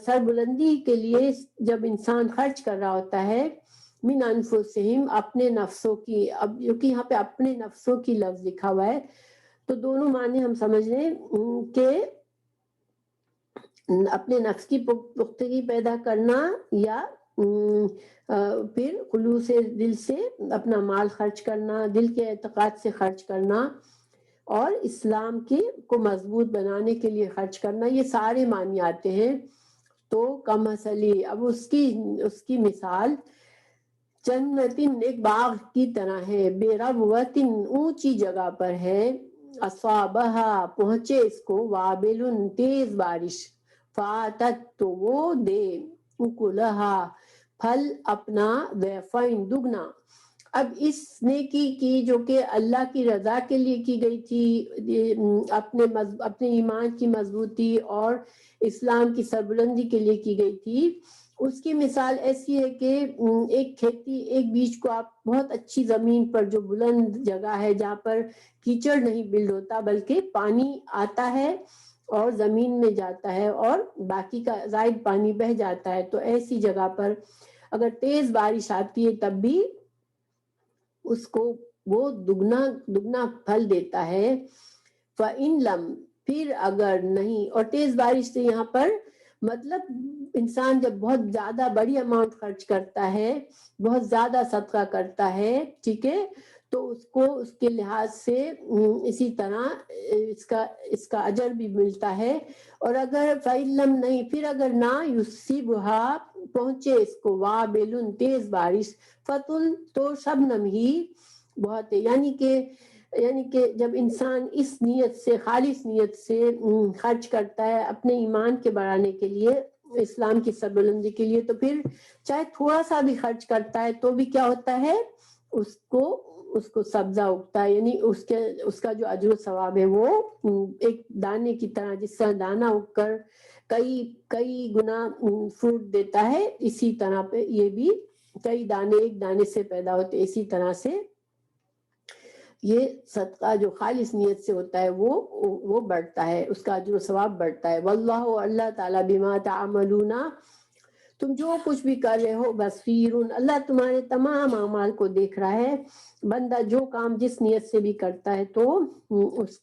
سربلندی کے لیے جب انسان خرچ کر رہا ہوتا ہے, من انفسہم, اپنے نفسوں کی, اب جو کہ یہاں پہ اپنے نفسوں کی لفظ لکھا ہوا ہے, تو دونوں معنی ہم سمجھ لیں کہ اپنے نفس کی پختگی پیدا کرنا یا پھر خلوص دل سے اپنا مال خرچ کرنا, دل کے اعتقاد سے خرچ کرنا اور اسلام کو مضبوط بنانے کے لیے خرچ کرنا, یہ سارے معنی آتے ہیں. تو کمثلی, اب اس کی مثال, جنتن, ایک باغ کی طرح ہے, بے ربوتن, اونچی جگہ پر ہے, اصابہا, پہنچے اس کو, وابل, تیز بارش, فاتت, تو وہ دے, اکلہا, پھل اپنا, ضعفین, دگنا. اب اس نیکی کی جو کہ اللہ کی رضا کے لیے کی گئی تھی, اپنے ایمان کی مضبوطی اور اسلام کی سربلندی کے لیے کی گئی تھی, اس کی مثال ایسی ہے کہ ایک کھیتی, ایک بیج کو آپ بہت اچھی زمین پر, جو بلند جگہ ہے جہاں پر کیچڑ نہیں بلڈ ہوتا بلکہ پانی آتا ہے اور زمین میں جاتا ہے اور باقی کا زائد پانی بہ جاتا ہے, تو ایسی جگہ پر اگر تیز بارش آتی ہے تب بھی اس کو وہ دگنا پھل دیتا ہے. فَإِن لَمْ, پھر اگر نہیں, اور تیز بارش سے یہاں پر مطلب انسان جب بہت زیادہ بڑی اماؤنٹ خرچ کرتا ہے, بہت زیادہ صدقہ کرتا ہے, ٹھیک ہے, تو اس کو اس کے لحاظ سے اسی طرح اس کا اجر بھی ملتا ہے. اور اگر فَإِلَّمْ, نہیں, پھر اگر نہ يُصِبْهَا, پہنچے اس کو, وابل, تیز بارش, فتل, تو شبنم ہی بہت ہے, یعنی کہ جب انسان اس نیت سے, خالص نیت سے خرچ کرتا ہے اپنے ایمان کے بڑھانے کے لیے, اسلام کی سربلندی کے لیے, تو پھر چاہے تھوڑا سا بھی خرچ کرتا ہے تو بھی کیا ہوتا ہے, اس کو اس کو سبزہ اگتا ہے، یعنی اس کا جو اجر و ثواب ہے وہ ایک دانے کی طرح، جس طرح دانہ اگ کر کئی گنا فروٹ دیتا ہے، اسی طرح پہ یہ بھی کئی دانے ایک دانے سے پیدا ہوتے، اسی طرح سے یہ صدقہ جو خالص نیت سے ہوتا ہے وہ بڑھتا ہے، اس کا اجر و ثواب بڑھتا ہے۔ واللہ، اللہ تعالیٰ، بما تعملون، تم جو کچھ بھی کر رہے ہو، بصیر، اللہ تمہارے تمام اعمال کو دیکھ رہا ہے۔ بندہ جو کام جس نیت سے بھی کرتا ہے تو اس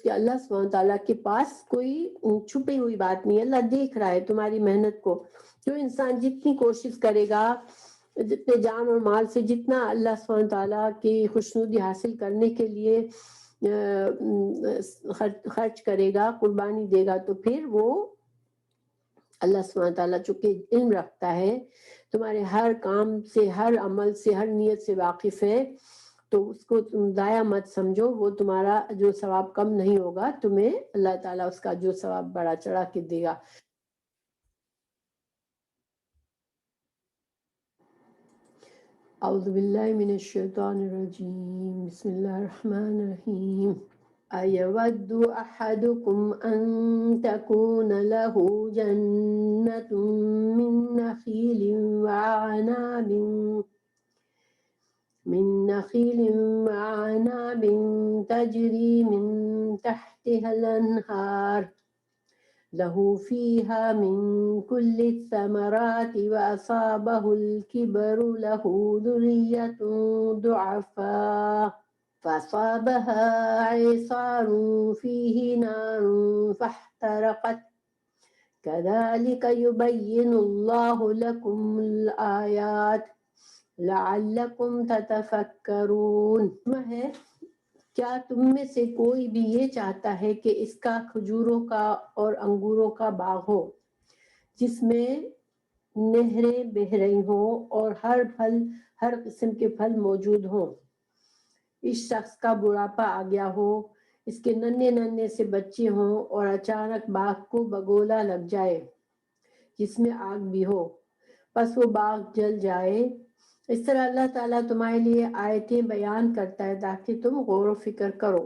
کے اللہ سبحانہ تعالیٰ کے پاس کوئی چھپی ہوئی بات نہیں ہے، اللہ دیکھ رہا ہے تمہاری محنت کو۔ جو انسان جتنی کوشش کرے گا، جتنے جان اور مال سے جتنا اللہ سبحانہ تعالیٰ کی خوشنودی حاصل کرنے کے لیے خرچ کرے گا، قربانی دے گا، تو پھر وہ اللہ سبحانہ تعالیٰ چونکہ علم رکھتا ہے تمہارے ہر کام سے، ہر عمل سے، ہر نیت سے واقف ہے، تو اس کو تم ضائع مت سمجھو، وہ تمہارا جو ثواب کم نہیں ہوگا، تمہیں اللہ تعالیٰ اس کا جو ثواب بڑا چڑھا کے دے گا۔ اعوذ باللہ من الشیطان الرجیم، بسم اللہ الرحمن الرحیم۔ أَيَوَدُّ أَحَدُكُمْ أَن تَكُونَ لَهُ جَنَّةٌ من نخيل وعناب تجري من تحتها الأنهار له فيها من كل الثمرات وأصابه الكبر له ذرية ضعفاء فأصابها إعصار فيه نار فاحترقت كذلك يبين الله لكم الآيات لعلكم تتفکرون۔ ہے کیا تم میں سے کوئی بھی یہ چاہتا ہے کہ اس کا کھجوروں کا اور انگوروں کا باغ ہو جس میں نہریں بہہ رہی ہوں اور ہر قسم کے پھل موجود ہوں؟ اس شخص کا بڑھاپا آ گیا ہو، اس کے ننھے سے بچے ہوں اور اچانک باغ کو بگولا لگ جائے جس میں آگ بھی ہو، پس وہ باغ جل جائے۔ اس طرح اللہ تعالیٰ تمہارے لیے آیتیں بیان کرتا ہے تاکہ تم غور و فکر کرو۔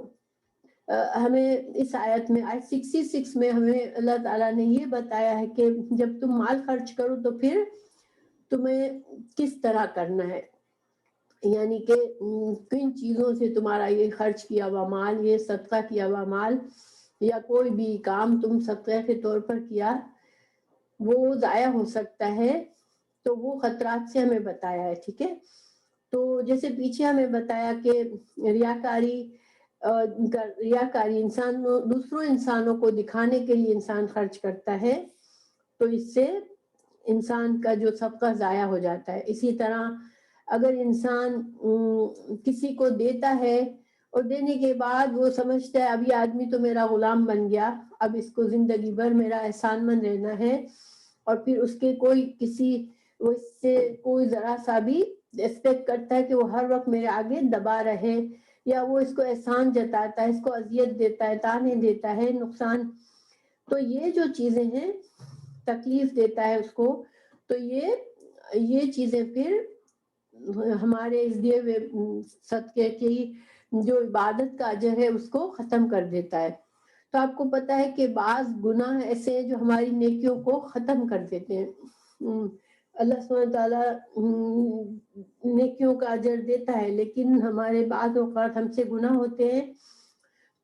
ہمیں اس آیت میں، آیت 66 میں ہمیں اللہ تعالیٰ نے یہ بتایا ہے کہ جب تم مال خرچ کرو تو پھر تمہیں کس طرح کرنا ہے، یعنی کہ کن چیزوں سے تمہارا یہ خرچ کیا ہوا مال، یہ صدقہ کیا ہوا مال یا کوئی بھی کام تم صدقہ کے طور پر کیا، وہ ضائع ہو سکتا ہے، تو وہ خطرات سے ہمیں بتایا ہے۔ ٹھیک ہے، تو جیسے پیچھے ہمیں بتایا کہ ریاکاری انسان دوسروں انسانوں کو دکھانے کے لیے انسان خرچ کرتا ہے، تو اس سے انسان کا جو صدقہ ضائع ہو جاتا ہے۔ اسی طرح اگر انسان کسی کو دیتا ہے اور دینے کے بعد وہ سمجھتا ہے اب یہ آدمی تو میرا غلام بن گیا، اب اس کو زندگی بھر میرا احسان مند رہنا ہے، اور پھر اس کے وہ اس سے کوئی ذرا سا بھی ایکسپیکٹ کرتا ہے کہ وہ ہر وقت میرے آگے دبا رہے، یا وہ اس کو احسان جتاتا ہے، اس کو اذیت دیتا ہے، تانے دیتا ہے، نقصان، تو یہ جو چیزیں ہیں، تکلیف دیتا ہے اس کو، تو یہ چیزیں پھر ہمارے اس دیے ہوئے صدقے کی جو عبادت کا اجر ہے اس کو ختم کر دیتا ہے۔ تو آپ کو پتا ہے کہ بعض گناہ ایسے ہیں جو ہماری نیکیوں کو ختم کر دیتے ہیں۔ اللہ سبحانہ تعالیٰ نیکیوں کا اجر دیتا ہے، لیکن ہمارے بعض اوقات ہم سے گناہ ہوتے ہیں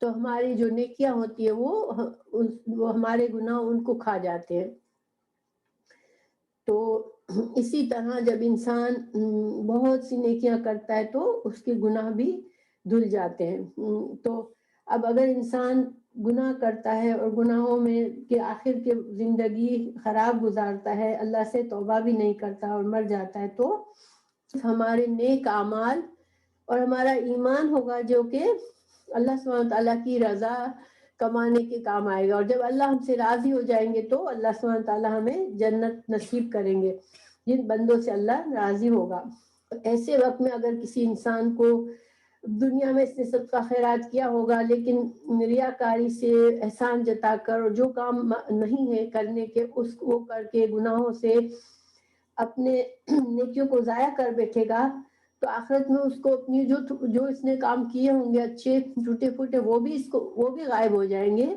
تو ہماری جو نیکیاں ہوتی ہیں وہ ہمارے گناہ ان کو کھا جاتے ہیں۔ تو اسی طرح جب انسان بہت سی نیکیاں کرتا ہے تو اس کے گناہ بھی دھل جاتے ہیں۔ تو اب اگر انسان گناہ کرتا ہے اور گناہوں میں کے آخر کے زندگی خراب گزارتا ہے، اللہ سے توبہ بھی نہیں کرتا اور مر جاتا ہے، تو ہمارے نیک اعمال اور ہمارا ایمان ہوگا جو کہ اللہ سبحانہ تعالیٰ کی رضا کمانے کے کام آئے گا، اور جب اللہ ہم سے راضی ہو جائیں گے تو اللہ سبحانہ تعالیٰ ہمیں جنت نصیب کریں گے جن بندوں سے اللہ راضی ہوگا۔ ایسے وقت میں اگر کسی انسان کو دنیا میں اس نے صدقہ خیرات کیا ہوگا لیکن ریاکاری سے احسان جتا کر اور جو کام نہیں ہے کرنے کے اس کو کر کے گناہوں سے اپنے نیکیوں کو ضائع کر بیٹھے گا تو آخرت میں اس کو اپنی جو اس نے کام کیے ہوں گے اچھے ٹوٹے پھوٹے وہ بھی غائب ہو جائیں گے،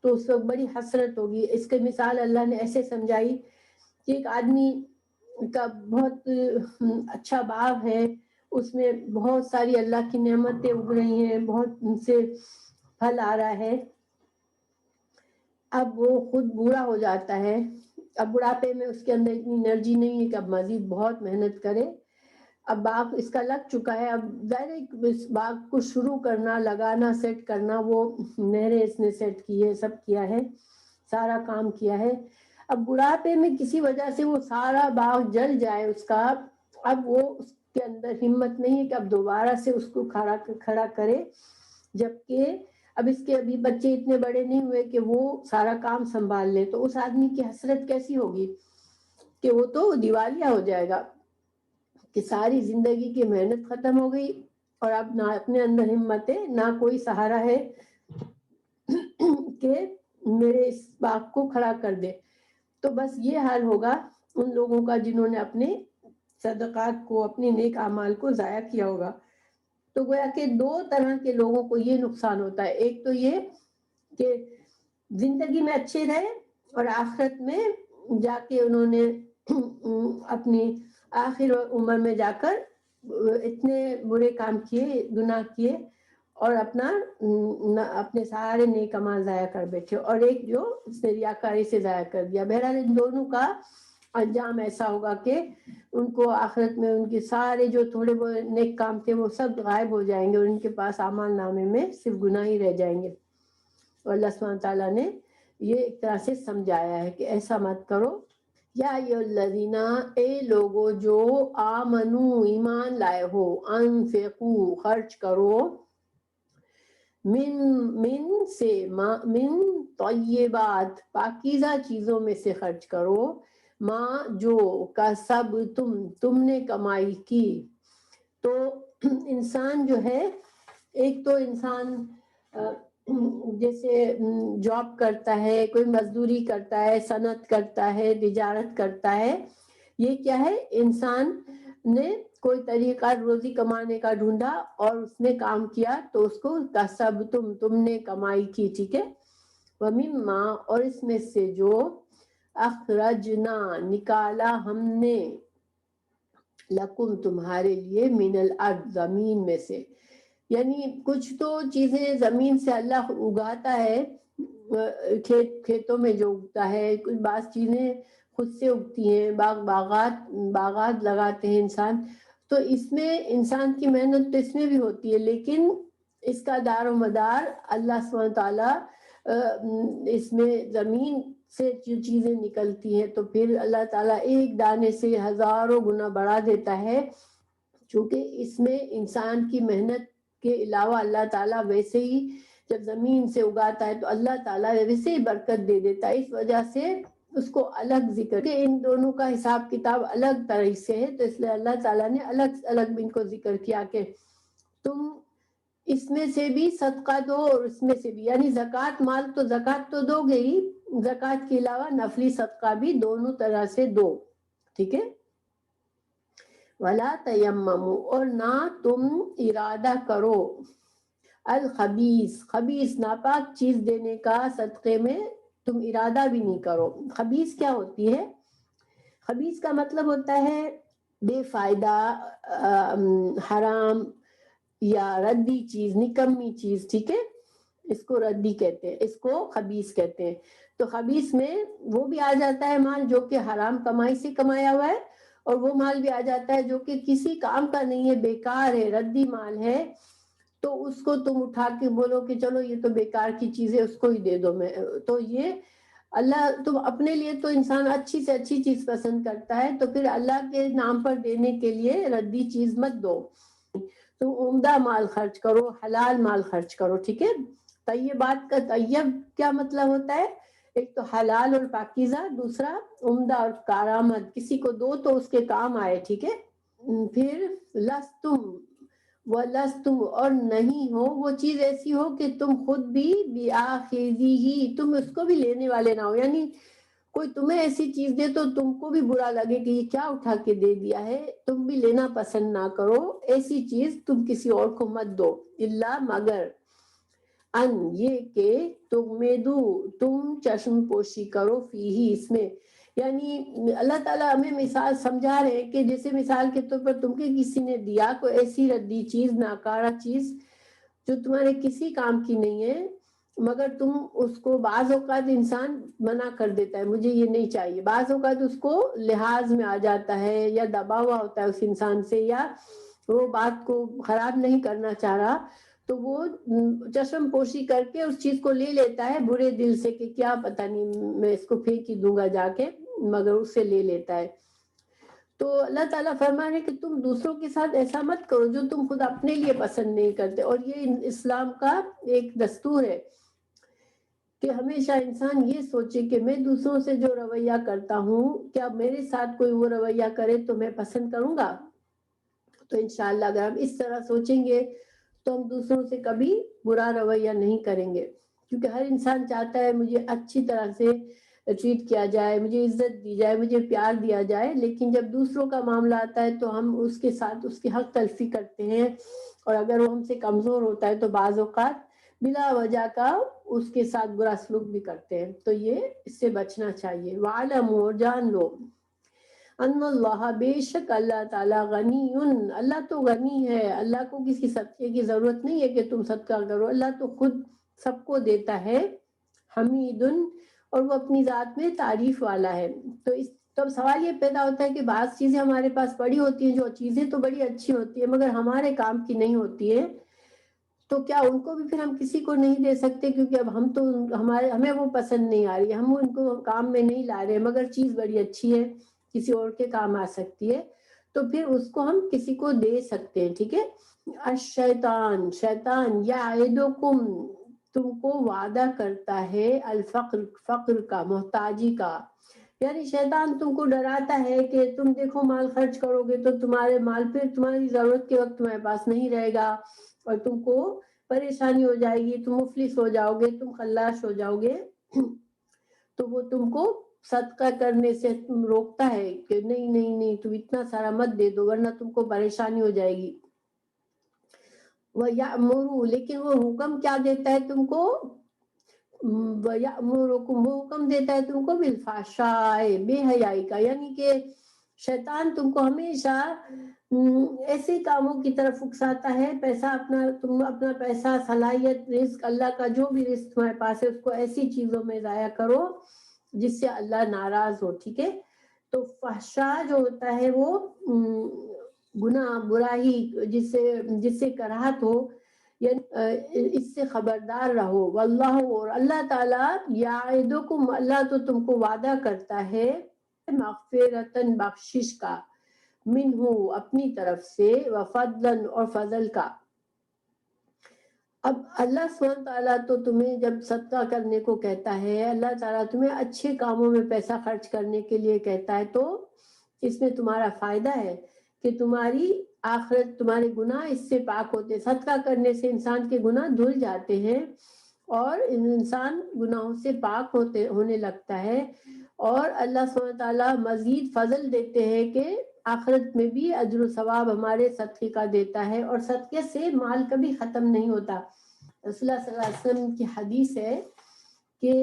تو اس وقت بڑی حسرت ہوگی۔ اس کی مثال اللہ نے ایسے سمجھائی کہ ایک آدمی کا بہت اچھا باغ ہے، اس میں بہت ساری اللہ کی نعمتیں اگ رہی ہیں، بہت ان سے پھل آ رہا ہے، اب وہ خود بوڑھا ہو جاتا ہے، اب بڑھاپے میں اس کے اندر اتنی انرجی نہیں ہے کہ اب مزید بہت محنت کرے، اب باغ اس کا لگ چکا ہے، اب ظاہر اس باغ کو شروع کرنا، لگانا، سیٹ کرنا، وہ نہریں اس نے سیٹ کی ہے، سب کیا ہے، سارا کام کیا ہے، اب بڑھاپے میں کسی وجہ سے وہ سارا باغ جل جائے اس کا، اب وہ اس کے اندر ہمت نہیں ہے کہ اب دوبارہ سے اس کو کھڑا کرے، جبکہ اب اس کے ابھی بچے اتنے بڑے نہیں ہوئے کہ وہ سارا کام سنبھال لے، تو اس آدمی کی حسرت کیسی ہوگی کہ وہ تو دیوالیہ ہو جائے گا کہ ساری زندگی کی محنت ختم ہو گئی اور اب نہ اپنے اندر ہمت ہے، نہ کوئی سہارا ہے کہ میرے اس باغ کو کھڑا کر دے۔ تو بس یہ حال ہوگا ان لوگوں کا جنہوں نے اپنے صدقات کو، اپنے نیک اعمال کو ضائع کیا ہوگا۔ تو گویا کہ دو طرح کے لوگوں کو یہ نقصان ہوتا ہے، ایک تو یہ کہ زندگی میں اچھے رہے اور آخرت میں جا کے انہوں نے اپنی آخر عمر میں جا کر اتنے برے کام کیے، گناہ کیے اور اپنے سارے نیک اعمال ضائع کر بیٹھے، اور ایک جو اس نے ریاکاری سے ضائع کر دیا۔ بہرحال ان دونوں کا انجام ایسا ہوگا کہ ان کو آخرت میں ان کے سارے جو تھوڑے بہت نیک کام تھے وہ سب غائب ہو جائیں گے اور ان کے پاس اعمال نامے میں صرف گناہ ہی رہ جائیں گے۔ اور اللہ سبحانہ تعالیٰ نے یہ ایک طرح سے سمجھایا ہے کہ ایسا مت کرو۔ یا ایھا الذین، اے لوگو جو آمنو ایمان لائے ہو، انفقو خرچ کرو، من سے من طیبات پاکیزہ چیزوں میں سے خرچ کرو، ماں جو کسب تم نے کمائی کی۔ تو انسان جو ہے، ایک تو انسان جیسے جاب کرتا ہے، کوئی مزدوری کرتا ہے، صنعت کرتا ہے، تجارت کرتا ہے، یہ کیا ہے، انسان نے کوئی طریقہ روزی کمانے کا ڈھونڈا اور اس نے کام کیا تو اس کو کسب تم نے کمائی کی، ٹھیک ہے، وَمِمَّا، اور اس میں سے جو اخرجنا نکالا ہم نے، لکم تمہارے لیے، من الارض زمین میں سے، یعنی کچھ تو چیزیں زمین سے اللہ اگاتا ہے، کھیتوں میں جو اگتا ہے، کچھ بعض چیزیں خود سے اگتی ہیں، باغات لگاتے ہیں انسان، تو اس میں انسان کی محنت تو اس میں بھی ہوتی ہے، لیکن اس کا دار و مدار اللہ سبحانہ تعالیٰ اس میں زمین سے جو چیزیں نکلتی ہیں تو پھر اللہ تعالیٰ ایک دانے سے ہزاروں گنا بڑھا دیتا ہے، چونکہ اس میں انسان کی محنت کے علاوہ اللہ تعالیٰ ویسے ہی جب زمین سے اگاتا ہے تو اللہ تعالیٰ ویسے ہی برکت دے دیتا ہے، اس وجہ سے اس کو الگ ذکر کہ ان دونوں کا حساب کتاب الگ طرح سے ہے، تو اس لیے اللہ تعالیٰ نے الگ الگ ان کو ذکر کیا کہ تم اس میں سے بھی صدقہ دو اور اس میں سے بھی، یعنی زکوٰۃ مال تو زکوٰۃ تو دو گے ہی، زکوٰۃ کے علاوہ نفلی صدقہ بھی دونوں طرح سے دو، ٹھیک ہے، وَلَا تَيَمَّمُوا، اور نہ تم ارادہ کرو، الخبیث خبیث ناپاک چیز دینے کا صدقے میں تم ارادہ بھی نہیں کرو۔ خبیث کیا ہوتی ہے؟ خبیث کا مطلب ہوتا ہے بے فائدہ، حرام یا ردی چیز، نکمی چیز، ٹھیک ہے، اس کو ردی کہتے ہیں، اس کو خبیث کہتے ہیں۔ تو خبیث میں وہ بھی آ جاتا ہے مال جو کہ حرام کمائی سے کمایا ہوا ہے، اور وہ مال بھی آ جاتا ہے جو کہ کسی کام کا نہیں ہے، بیکار ہے، ردی مال ہے، تو اس کو تم اٹھا کے بولو کہ چلو یہ تو بیکار کی چیز ہے، اس کو ہی دے دو، میں تو یہ اللہ، تم اپنے لیے تو انسان اچھی سے اچھی چیز پسند کرتا ہے، تو پھر اللہ کے نام پر دینے کے لیے ردی چیز مت دو، تم عمدہ مال خرچ کرو، حلال مال خرچ کرو، ٹھیک ہے۔ طیبات کا طیب کیا مطلب ہوتا ہے؟ ایک تو حلال اور پاکیزہ، دوسرا عمدہ اور کارآمد، کسی کو دو تو اس کے کام آئے، ٹھیک ہے۔ پھر لستم، اور نہیں ہو وہ چیز ایسی ہو کہ تم خود بھی بِآخِذِہِ، تم اس کو بھی لینے والے نہ ہو، یعنی کوئی تمہیں ایسی چیز دے تو تم کو بھی برا لگے کہ یہ کیا اٹھا کے دے دیا ہے، تم بھی لینا پسند نہ کرو، ایسی چیز تم کسی اور کو مت دو، الا مگر ان یہ کہ تم چشم پوشی کرو فی ہی اس میں، یعنی اللہ تعالیٰ ہمیں مثال سمجھا رہے ہیں کہ جیسے مثال کے طور پر تم کے کسی نے دیا کوئی ایسی ردی چیز، ناکارہ چیز جو تمہارے کسی کام کی نہیں ہے، مگر تم اس کو بعض اوقات انسان منع کر دیتا ہے مجھے یہ نہیں چاہیے، بعض اوقات اس کو لحاظ میں آ جاتا ہے یا دبا ہوا ہوتا ہے اس انسان سے، یا وہ بات کو خراب نہیں کرنا چاہ رہا، تو وہ چشم پوشی کر کے اس چیز کو لے لیتا ہے برے دل سے کہ کیا پتہ نہیں میں اس کو پھینک ہی دوں گا جا کے، مگر اس سے لے لیتا ہے۔ تو اللہ تعالیٰ فرما رہے کہ تم دوسروں کے ساتھ ایسا مت کرو جو تم خود اپنے لیے پسند نہیں کرتے، اور یہ اسلام کا ایک دستور ہے کہ ہمیشہ انسان یہ سوچے کہ میں دوسروں سے جو رویہ کرتا ہوں کیا میرے ساتھ کوئی وہ رویہ کرے تو میں پسند کروں گا؟ تو انشاءاللہ اگر ہم اس طرح سوچیں گے تو ہم دوسروں سے کبھی برا رویہ نہیں کریں گے، کیونکہ ہر انسان چاہتا ہے مجھے اچھی طرح سے ٹریٹ کیا جائے، مجھے عزت دی جائے، مجھے پیار دیا جائے، لیکن جب دوسروں کا معاملہ آتا ہے تو ہم اس کے ساتھ اس کی حق تلفی کرتے ہیں، اور اگر وہ ہم سے کمزور ہوتا ہے تو بعض اوقات بلا وجہ کا اس کے ساتھ برا سلوک بھی کرتے ہیں، تو یہ اس سے بچنا چاہیے۔ وَعَلَمُوا، اور جان لو، ان اللہ، بے شک اللہ تعالیٰ، غنی، اللہ تو غنی ہے، اللہ کو کسی صدقے کی ضرورت نہیں ہے کہ تم صدقہ کرو، اللہ تو خود سب کو دیتا ہے، حمید، اور وہ اپنی ذات میں تعریف والا ہے۔ تو اب سوال یہ پیدا ہوتا ہے کہ بعض چیزیں ہمارے پاس پڑی ہوتی ہیں، جو چیزیں تو بڑی اچھی ہوتی ہیں مگر ہمارے کام کی نہیں ہوتی ہے، تو کیا ان کو بھی پھر ہم کسی کو نہیں دے سکتے؟ کیونکہ اب ہم تو ہمیں وہ پسند نہیں آ رہی ہے، ہم ان کو کام میں نہیں لا رہے، مگر چیز بڑی اچھی ہے، کسی اور کے کام آ سکتی ہے، تو پھر اس کو ہم کسی کو دے سکتے ہیں، ٹھیک ہے۔ الشیطان، شیطان، یعدکم، تم کو وعدہ کرتا ہے، الفقر، فقر کا، محتاجی کا، یعنی شیطان تم کو ڈراتا ہے کہ تم دیکھو مال خرچ کرو گے تو تمہارے مال پھر تمہاری ضرورت کے وقت تمہارے پاس نہیں رہے گا، اور تم کو پریشانی ہو جائے گی، تم مفلس ہو جاؤ گے، تم خلاش ہو جاؤ گے، تو وہ تم کو صدقہ کرنے سے تم روکتا ہے کہ نہیں نہیں نہیں تم اتنا سارا مت دے دو ورنہ تم کو پریشانی ہو جائے گی۔ وَيَأْمُرُ، لیکن وہ حکم کیا دیتا ہے تم کو؟ وَيَأْمُرُكُمْ، وہ حکم دیتا ہے تم کو بالفحشاء، بے حیائی کا، یعنی کہ شیطان تم کو ہمیشہ ایسے کاموں کی طرف اکساتا ہے، تم اپنا پیسہ، صلاحیت، رزق، اللہ کا جو بھی رزق تمہارے پاس ہے اس کو ایسی چیزوں میں ضائع کرو جس سے اللہ ناراض ہو، ٹھیک ہے۔ تو فحشاء جو ہوتا ہے وہ گناہ، برائی، جس سے کراہت ہو، یعنی اس سے خبردار رہو۔ واللہ، اور اللہ تعالیٰ، یعدکم، اللہ تو تم کو وعدہ کرتا ہے مغفرتن، بخشش کا، منہ، اپنی طرف سے، وفضلن، اور فضل کا۔ اب اللہ سبحانہ تعالیٰ تو تمہیں جب صدقہ کرنے کو کہتا ہے، اللہ تعالیٰ تمہیں اچھے کاموں میں پیسہ خرچ کرنے کے لیے کہتا ہے، تو اس میں تمہارا فائدہ ہے کہ تمہاری آخرت، تمہارے گناہ اس سے پاک ہوتے ہیں، صدقہ کرنے سے انسان کے گناہ دھل جاتے ہیں اور انسان گناہوں سے پاک ہونے لگتا ہے، اور اللہ سبحانہ تعالیٰ مزید فضل دیتے ہیں کہ آخرت میں بھی اجر و ثواب ہمارے صدقے کا دیتا ہے، اور صدقے سے مال کبھی ختم نہیں ہوتا۔ رسول اللہ صلی اللہ علیہ وسلم کی حدیث ہے کہ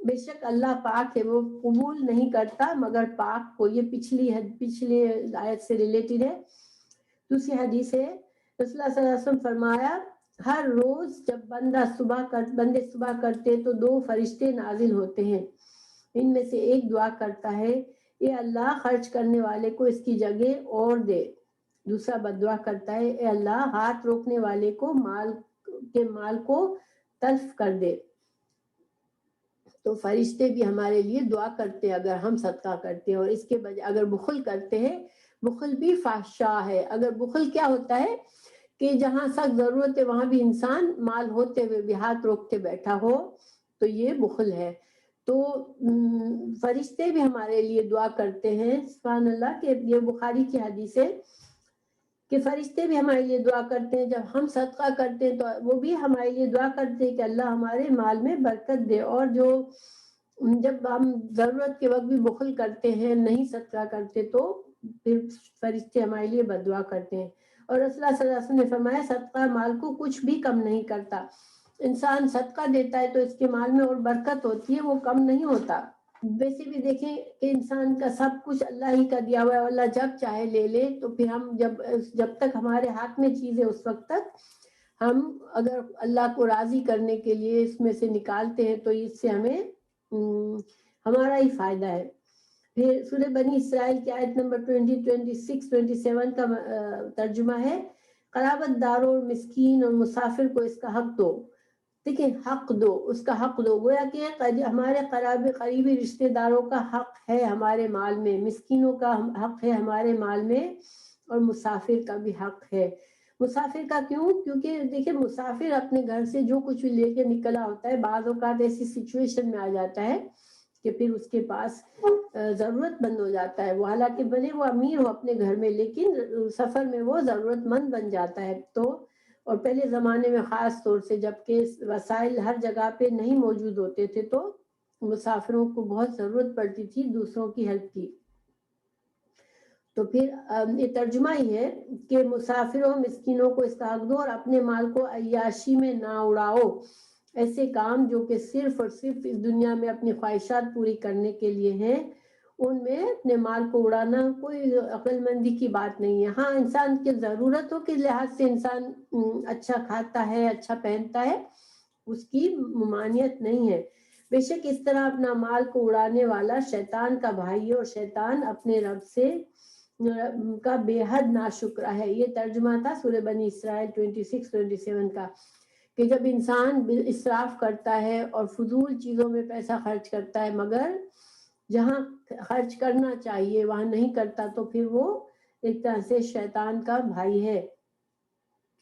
بے شک اللہ پاک ہے، وہ قبول نہیں کرتا مگر پاک کو، یہ پچھلی آیت سے ریلیٹڈ ہے۔ دوسری حدیث ہے، رسول اللہ صلی اللہ علیہ وسلم فرمایا، ہر روز جب بندے صبح کرتے تو 2 فرشتے نازل ہوتے ہیں، ان میں سے ایک دعا کرتا ہے، اے اللہ خرچ کرنے والے کو اس کی جگہ اور دے، دوسرا بددعا کرتا ہے، اے اللہ ہاتھ روکنے والے کو مال کو تلف کر دے۔ تو فرشتے بھی ہمارے لیے دعا کرتے ہیں اگر ہم صدقہ کرتے ہیں، اور اس کے بجائے اگر بخل کرتے ہیں، بخل بھی فحشاء ہے۔ اگر بخل کیا ہوتا ہے کہ جہاں سخت ضرورت ہے وہاں بھی انسان مال ہوتے ہوئے بھی ہاتھ روک کے بیٹھا ہو، تو یہ بخل ہے۔ تو فرشتے بھی ہمارے لیے دعا کرتے ہیں، سبحان اللہ، کہ یہ بخاری کی حدیث ہے کہ فرشتے بھی ہمارے لیے دعا کرتے ہیں، جب ہم صدقہ کرتے ہیں تو وہ بھی ہمارے لیے دعا کرتے ہیں کہ اللہ ہمارے مال میں برکت دے، اور جو جب ہم ضرورت کے وقت بھی بخل کرتے ہیں، نہیں صدقہ کرتے، تو پھر فرشتے ہمارے لیے بددعا کرتے ہیں. اور رسول اللہ صلی اللہ علیہ وسلم نے فرمایا صدقہ مال کو کچھ بھی کم نہیں کرتا. انسان صدقہ دیتا ہے تو اس کے مال میں اور برکت ہوتی ہے، وہ کم نہیں ہوتا. ویسے بھی دیکھیں کہ انسان کا سب کچھ اللہ ہی کا دیا ہوا ہے، اللہ جب چاہے لے لے. تو پھر ہم جب تک ہمارے ہاتھ میں چیز ہے اس وقت تک ہم اگر اللہ کو راضی کرنے کے لیے اس میں سے نکالتے ہیں تو اس سے ہمیں ہمارا ہی فائدہ ہے. پھر سورہ بنی اسرائیل کی آیت نمبر 20, 26, 27 کا ترجمہ ہے قرابت داروں اور مسکین اور مسافر کو اس کا حق دو. دیکھیں حق دو، اس کا حق دو، گویا کہ ہمارے قریبی رشتہ داروں کا حق ہے ہمارے مال میں، مسکینوں کا حق ہے ہمارے مال میں، اور مسافر کا بھی حق ہے. مسافر کا کیوں؟ کیونکہ دیکھیں مسافر اپنے گھر سے جو کچھ بھی لے کے نکلا ہوتا ہے، بعض اوقات ایسی سچویشن میں آ جاتا ہے کہ پھر اس کے پاس ضرورت مند ہو جاتا ہے. وہ حالانکہ بھلے وہ امیر ہو اپنے گھر میں، لیکن سفر میں وہ ضرورت مند بن جاتا ہے. تو اور پہلے زمانے میں خاص طور سے جبکہ وسائل ہر جگہ پہ نہیں موجود ہوتے تھے تو مسافروں کو بہت ضرورت پڑتی تھی دوسروں کی ہیلپ کی. تو پھر یہ ترجمہ ہی ہے کہ مسافروں مسکینوں کو اس کا حق دو اور اپنے مال کو عیاشی میں نہ اڑاؤ. ایسے کام جو کہ صرف اور صرف اس دنیا میں اپنی خواہشات پوری کرنے کے لیے ہیں، ان میں اپنے مال کو اڑانا کوئی عقل مندی کی بات نہیں ہے. ہاں انسان کی ضرورتوں کے لحاظ سے انسان اچھا کھاتا ہے، اچھا پہنتا ہے، اس کی ممانعت نہیں ہے. بے شک اس طرح اپنا مال کو اڑانے والا شیطان کا بھائی ہے اور شیطان اپنے رب سے کا بے حد ناشکرا ہے. یہ ترجمہ تھا سورہ بنی اسرائیل 26, 27 کا کہ جب انسان اسراف کرتا ہے اور فضول چیزوں میں پیسہ خرچ کرتا ہے مگر جہاں خرچ کرنا چاہیے وہاں نہیں کرتا تو پھر وہ ایک طرح سے شیطان کا بھائی ہے.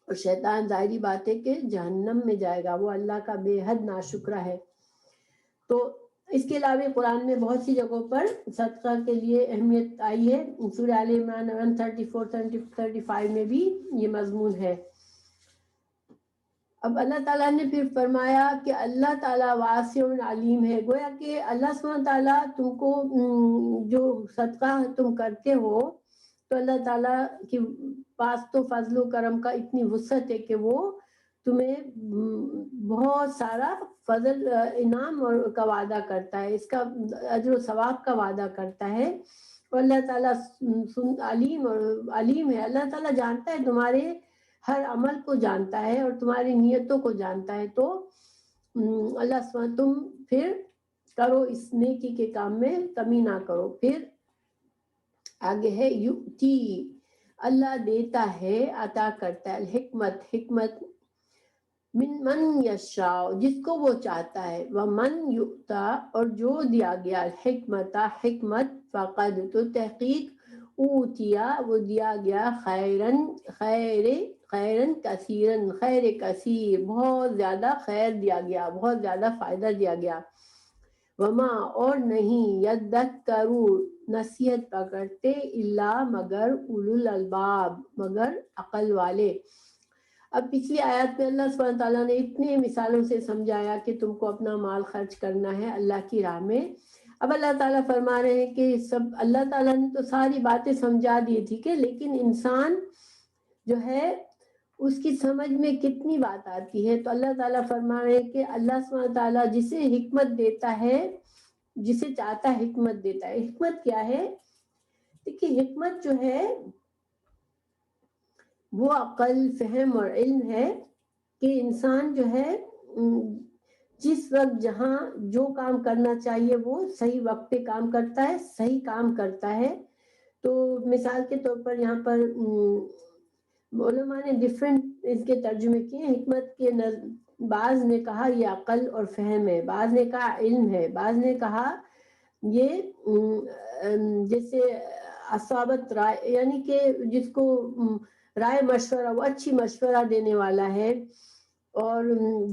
اور شیطان ظاہری بات ہے کہ جہنم میں جائے گا، وہ اللہ کا بے حد ناشکرا ہے. تو اس کے علاوہ قرآن میں بہت سی جگہوں پر صدقہ کے لیے اہمیت آئی ہے. سورہ آل عمران 134, 35 میں بھی یہ مضمون ہے. اب اللہ تعالیٰ نے پھر فرمایا کہ اللہ تعالیٰ واسع علیم ہے. گویا کہ اللہ سبحانہ تعالیٰ تم کو جو صدقہ تم کرتے ہو تو اللہ تعالیٰ کے پاس تو فضل و کرم کا اتنی وسعت ہے کہ وہ تمہیں بہت سارا فضل انعام کا وعدہ کرتا ہے، اس کا اجر و ثواب کا وعدہ کرتا ہے. اور اللہ تعالیٰ علیم ہے. اللہ تعالیٰ جانتا ہے تمہارے ہر عمل کو جانتا ہے اور تمہاری نیتوں کو جانتا ہے. تو اللہ سبحانہ تم پھر کرو اس نیکی کے کام میں کمی نہ کرو. پھر آگے ہے یؤتی، اللہ دیتا ہے، عطا کرتا ہے، الحکمت، حکمت، من یشاء، جس کو وہ چاہتا ہے، ومن یؤتا، اور جو دیا گیا، الحکمت، حکمت، فقد، تو تحقیق، اوتیا، وہ دیا گیا، خیرن کثیرن، خیر کثیر، بہت زیادہ خیر دیا گیا، بہت زیادہ فائدہ دیا گیا. وما، اور نہیں، یذکروا، نصیحت پکڑتے، الا، مگر، اولو الالباب، مگر عقل والے. اب پچھلی آیات میں اللہ سبحانہ تعالیٰ نے اتنے مثالوں سے سمجھایا کہ تم کو اپنا مال خرچ کرنا ہے اللہ کی راہ میں. اب اللہ تعالیٰ فرما رہے ہیں کہ سب اللہ تعالیٰ نے تو ساری باتیں سمجھا دی تھی کہ لیکن انسان جو ہے اس کی سمجھ میں کتنی بات آتی ہے. تو اللہ تعالیٰ فرما رہے ہیں کہ اللہ سبحانہ تعالیٰ جسے حکمت دیتا ہے، جسے چاہتا ہے حکمت دیتا ہے. حکمت کیا ہے؟ دیکھیے حکمت جو ہے وہ عقل، فہم اور علم ہے کہ انسان جو ہے جس وقت جہاں جو کام کرنا چاہیے وہ صحیح وقت پہ کام کرتا ہے، صحیح کام کرتا ہے. تو مثال کے طور پر یہاں پر علماء نے ڈفرینٹ اس کے ترجمے کیے. حکمت کے بعض نے کہا یہ عقل اور فہم ہے، بعض نے کہا علم ہے، بعض نے کہا یہ جیسے اصابت رائے، یعنی کہ جس کو رائے مشورہ، وہ اچھی مشورہ دینے والا ہے، اور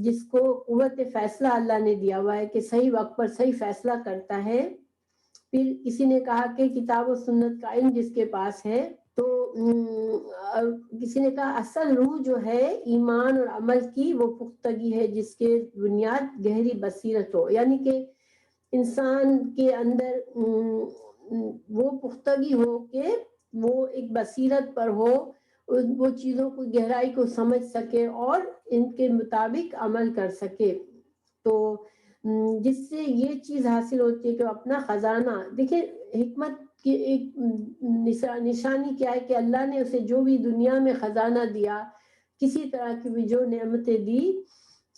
جس کو قوت فیصلہ اللہ نے دیا ہوا ہے کہ صحیح وقت پر صحیح فیصلہ کرتا ہے. پھر کسی نے کہا کہ کتاب و سنت کا علم جس کے پاس ہے. تو کسی نے کہا اصل روح جو ہے ایمان اور عمل کی وہ پختگی ہے جس کے بنیاد گہری بصیرت ہو، یعنی کہ انسان کے اندر وہ پختگی ہو کہ وہ ایک بصیرت پر ہو، وہ چیزوں کو گہرائی کو سمجھ سکے اور ان کے مطابق عمل کر سکے. تو جس سے یہ چیز حاصل ہوتی ہے کہ اپنا خزانہ دیکھیں. حکمت کی ایک نشانی کیا ہے کہ اللہ نے اسے جو بھی دنیا میں خزانہ دیا، کسی طرح کی بھی جو نعمتیں دی،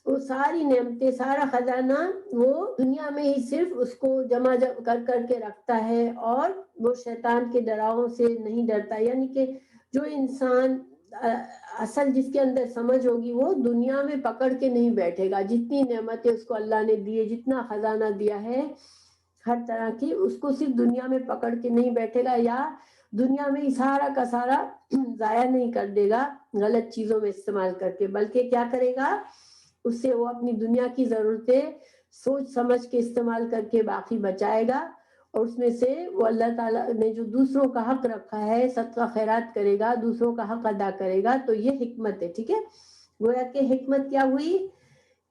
وہ ساری نعمتیں، سارا خزانہ وہ دنیا میں ہی صرف اس کو جمع کر کے رکھتا ہے، اور وہ شیطان کے ڈراؤں سے نہیں ڈرتا. یعنی کہ جو انسان اصل جس کے اندر سمجھ ہوگی وہ دنیا میں پکڑ کے نہیں بیٹھے گا. جتنی نعمتیں اس کو اللہ نے دی ہے، جتنا خزانہ دیا ہے ہر طرح کی، اس کو صرف دنیا میں پکڑ کے نہیں بیٹھے گا، یا دنیا میں ہی سارا کا سارا ضائع نہیں کر دے گا غلط چیزوں میں استعمال کر کے، بلکہ کیا کرے گا، اس سے وہ اپنی دنیا کی ضرورتیں سوچ سمجھ کے استعمال کر کے باقی بچائے گا. اور اس میں سے وہ اللہ تعالیٰ نے جو دوسروں کا حق رکھا ہے، صدقہ خیرات کرے گا، دوسروں کا حق ادا کرے گا. تو یہ حکمت ہے. ٹھیک ہے، گویا کہ حکمت کیا ہوئی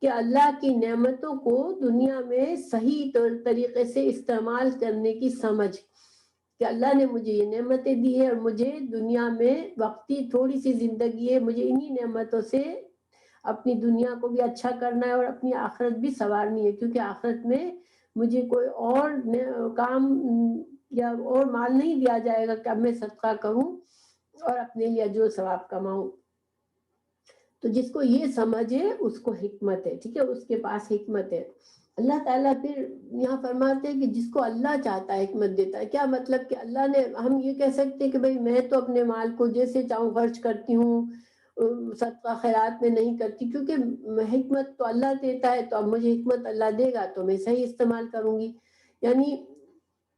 کہ اللہ کی نعمتوں کو دنیا میں صحیح طریقے سے استعمال کرنے کی سمجھ، کہ اللہ نے مجھے یہ نعمتیں دی ہے اور مجھے دنیا میں وقتی تھوڑی سی زندگی ہے، مجھے انہی نعمتوں سے اپنی دنیا کو بھی اچھا کرنا ہے اور اپنی آخرت بھی سنوارنی ہے. کیونکہ آخرت میں مجھے کوئی اور کام یا اور مال نہیں دیا جائے گا کہ اب میں صدقہ کروں اور اپنے لیے اجر و ثواب کماؤں. تو جس کو یہ سمجھ ہے اس کو حکمت ہے. ٹھیک ہے، اس کے پاس حکمت ہے. اللہ تعالیٰ پھر یہاں فرماتے ہیں کہ جس کو اللہ چاہتا ہے حکمت دیتا ہے. کیا مطلب کہ اللہ نے، ہم یہ کہہ سکتے ہیں کہ بھئی میں تو اپنے مال کو جیسے چاہوں خرچ کرتی ہوں، صدقہ خیرات میں نہیں کرتی، کیونکہ حکمت تو اللہ دیتا ہے، تو اب مجھے حکمت اللہ دے گا تو میں صحیح استعمال کروں گی. یعنی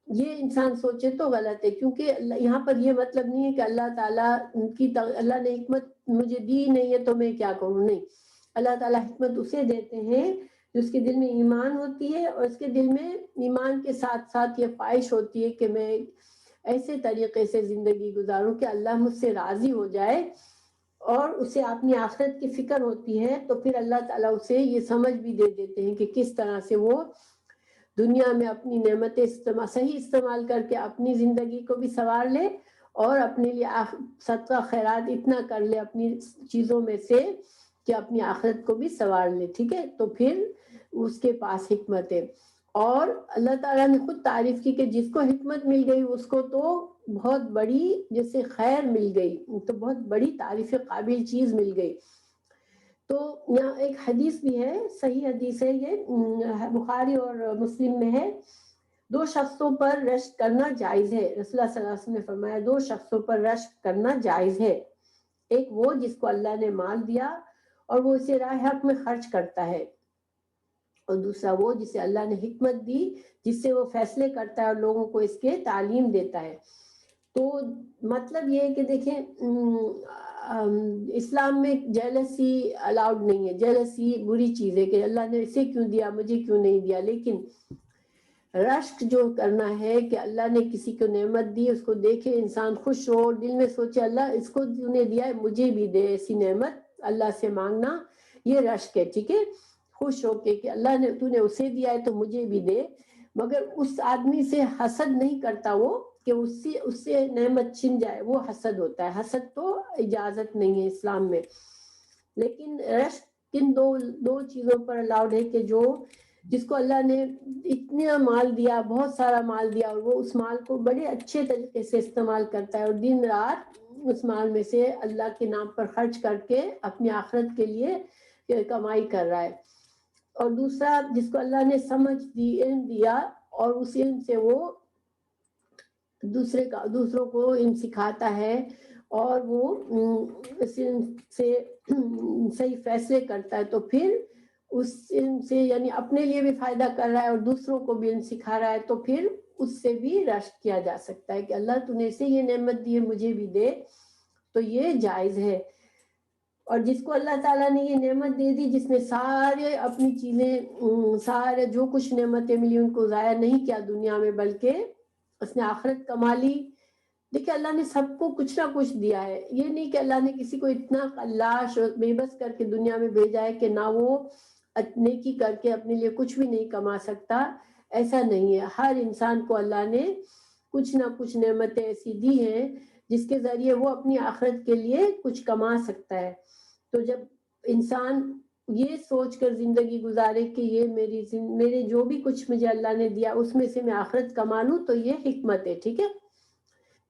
یہ انسان سوچے تو غلط ہے، کیونکہ یہاں پر یہ مطلب نہیں ہے کہ اللہ تعالیٰ کی اللہ نے حکمت مجھے دی نہیں ہے تو میں کیا کروں. نہیں، اللہ تعالیٰ حکمت اسے دیتے ہیں جو اس کے دل میں ایمان ہوتی ہے، اور اس کے دل میں ایمان کے ساتھ ساتھ یہ خواہش ہوتی ہے کہ میں ایسے طریقے سے زندگی گزاروں کہ اللہ مجھ سے راضی ہو جائے، اور اسے اپنی آخرت کی فکر ہوتی ہے. تو پھر اللہ تعالیٰ اسے یہ سمجھ بھی دے دیتے ہیں کہ کس طرح سے وہ دنیا میں اپنی نعمتیں صحیح استعمال کر کے اپنی زندگی کو بھی سنوار لے، اور اپنے لیے صدقہ خیرات اتنا کر لے اپنی چیزوں میں سے کہ اپنی آخرت کو بھی سنوار لے. ٹھیک ہے، تو پھر اس کے پاس حکمت ہے. اور اللہ تعالیٰ نے خود تعریف کی کہ جس کو حکمت مل گئی اس کو تو بہت بڑی جیسے خیر مل گئی، تو بہت بڑی تعریف قابل چیز مل گئی. تو یہاں ایک حدیث بھی ہے، صحیح حدیث ہے، یہ بخاری اور مسلم میں ہے. 2 شخصوں پر رشک کرنا جائز ہے. رسول اللہ صلی اللہ علیہ وسلم نے فرمایا 2 شخصوں پر رشک کرنا جائز ہے. ایک وہ جس کو اللہ نے مال دیا اور وہ اسے راہ حق میں خرچ کرتا ہے، اور دوسرا وہ جسے اللہ نے حکمت دی، جس سے وہ فیصلے کرتا ہے اور لوگوں کو اس کے تعلیم دیتا ہے. تو مطلب یہ ہے کہ دیکھیں اسلام میں جیلسی الاؤڈ نہیں ہے. جیلسی بری چیز ہے کہ اللہ نے اسے کیوں دیا مجھے کیوں نہیں دیا. لیکن رشک جو کرنا ہے کہ اللہ نے کسی کو نعمت دی، اس کو دیکھے انسان خوش ہو، دل میں سوچے اللہ اس کو تو نے دیا ہے مجھے بھی دے ایسی نعمت، اللہ سے مانگنا، یہ رشک ہے. ٹھیک ہے، خوش ہو کے کہ اللہ نے تو نے اسے دیا ہے تو مجھے بھی دے. مگر اس آدمی سے حسد نہیں کرتا وہ کہ اس سے نعمت چھن جائے، وہ حسد ہوتا ہے. حسد تو اجازت نہیں ہے اسلام میں. لیکن رشک کن دو چیزوں پر الاؤڈ ہے کہ جس کو اللہ نے اتنا مال دیا، بہت سارا مال دیا، اور وہ اس مال کو بڑے اچھے طریقے سے استعمال کرتا ہے اور دن رات اس مال میں سے اللہ کے نام پر خرچ کر کے اپنی آخرت کے لیے کمائی کر رہا ہے. اور دوسرا جس کو اللہ نے سمجھ دی، علم دیا، اور اس علم سے وہ دوسروں کو علم سکھاتا ہے، اور وہ اس علم سے صحیح فیصلے کرتا ہے. تو پھر اس علم سے یعنی اپنے لیے بھی فائدہ کر رہا ہے اور دوسروں کو بھی علم سکھا رہا ہے. تو پھر اس سے بھی رشک کیا جا سکتا ہے کہ اللہ تو نے اسے یہ نعمت دی ہے مجھے بھی دے. تو یہ جائز ہے. اور جس کو اللہ تعالیٰ نے یہ نعمت دے دی، جس نے سارے اپنی چیزیں، سارے جو کچھ نعمتیں ملی ان کو ضائع نہیں کیا دنیا میں، بلکہ اس نے آخرت کما لی. دیکھیں اللہ نے سب کو کچھ نہ کچھ دیا ہے. یہ نہیں کہ اللہ نے کسی کو اتنا قلاش اور بے بس کر کے دنیا میں بھیجا ہے کہ نہ وہ نیکی کر کے اپنے لیے کچھ بھی نہیں کما سکتا. ایسا نہیں ہے. ہر انسان کو اللہ نے کچھ نہ کچھ نعمتیں ایسی دی ہیں جس کے ذریعے وہ اپنی آخرت کے لیے کچھ کما سکتا ہے. تو جب انسان یہ سوچ کر زندگی گزارے کہ یہ میرے جو بھی کچھ مجھے اللہ نے دیا اس میں سے میں آخرت کما لوں، تو یہ حکمت ہے. ٹھیک ہے،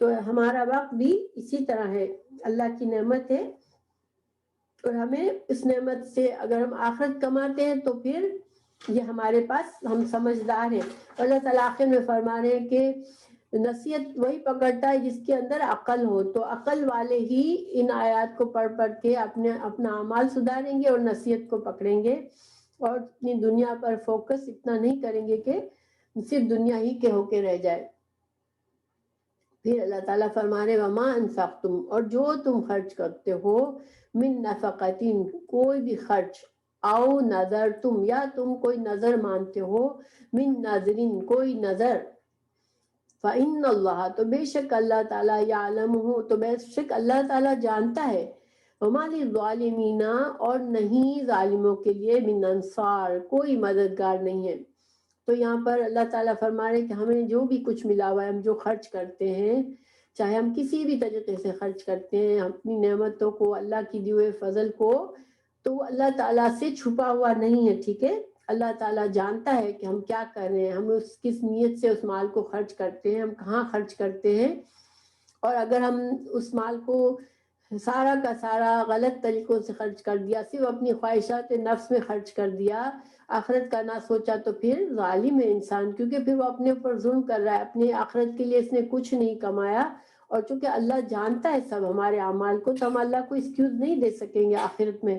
تو ہمارا وقت بھی اسی طرح ہے، اللہ کی نعمت ہے، اور ہمیں اس نعمت سے اگر ہم آخرت کماتے ہیں تو پھر یہ ہمارے پاس، ہم سمجھدار ہیں. اللہ تعالیٰ آخر میں فرما رہے ہیں کہ نصیحت وہی پکڑتا ہے جس کے اندر عقل ہو. تو عقل والے ہی ان آیات کو پڑھ کے اپنا اعمال سدھاریں گے اور نصیحت کو پکڑیں گے، اور اپنی دنیا پر فوکس اتنا نہیں کریں گے کہ صرف دنیا ہی کے ہو کے رہ جائے. پھر اللہ تعالیٰ فرما رہے وما انفقتم، اور جو تم خرچ کرتے ہو، من نفقتین، کوئی بھی خرچ، او نظر تم، یا تم کوئی نظر مانتے ہو، من نظرین، کوئی نظر، فإن اللہ، تو بے شک اللہ تعالیٰ، یعلمہ، تو بے شک اللہ تعالیٰ جانتا ہے، وما للظالمین، اور نہیں ظالموں کے لیے، من انصار، کوئی مددگار نہیں ہے. تو یہاں پر اللہ تعالیٰ فرما رہے کہ ہمیں جو بھی کچھ ملا ہوا ہے، ہم جو خرچ کرتے ہیں، چاہے ہم کسی بھی طریقے سے خرچ کرتے ہیں اپنی نعمتوں کو، اللہ کی دیے ہوئے فضل کو، تو وہ اللہ تعالیٰ سے چھپا ہوا نہیں ہے. ٹھیک ہے، اللہ تعالیٰ جانتا ہے کہ ہم کیا کر رہے ہیں، ہم کس نیت سے اس مال کو خرچ کرتے ہیں، ہم کہاں خرچ کرتے ہیں. اور اگر ہم اس مال کو سارا کا سارا غلط طریقوں سے خرچ کر دیا، صرف اپنی خواہشات نفس میں خرچ کر دیا، آخرت کا نہ سوچا، تو پھر ظالم ہے انسان، کیونکہ پھر وہ اپنے اوپر ظلم کر رہا ہے. اپنے آخرت کے لیے اس نے کچھ نہیں کمایا، اور چونکہ اللہ جانتا ہے سب ہمارے اعمال کو، تو ہم اللہ کو ایکسکیوز نہیں دے سکیں گے آخرت میں.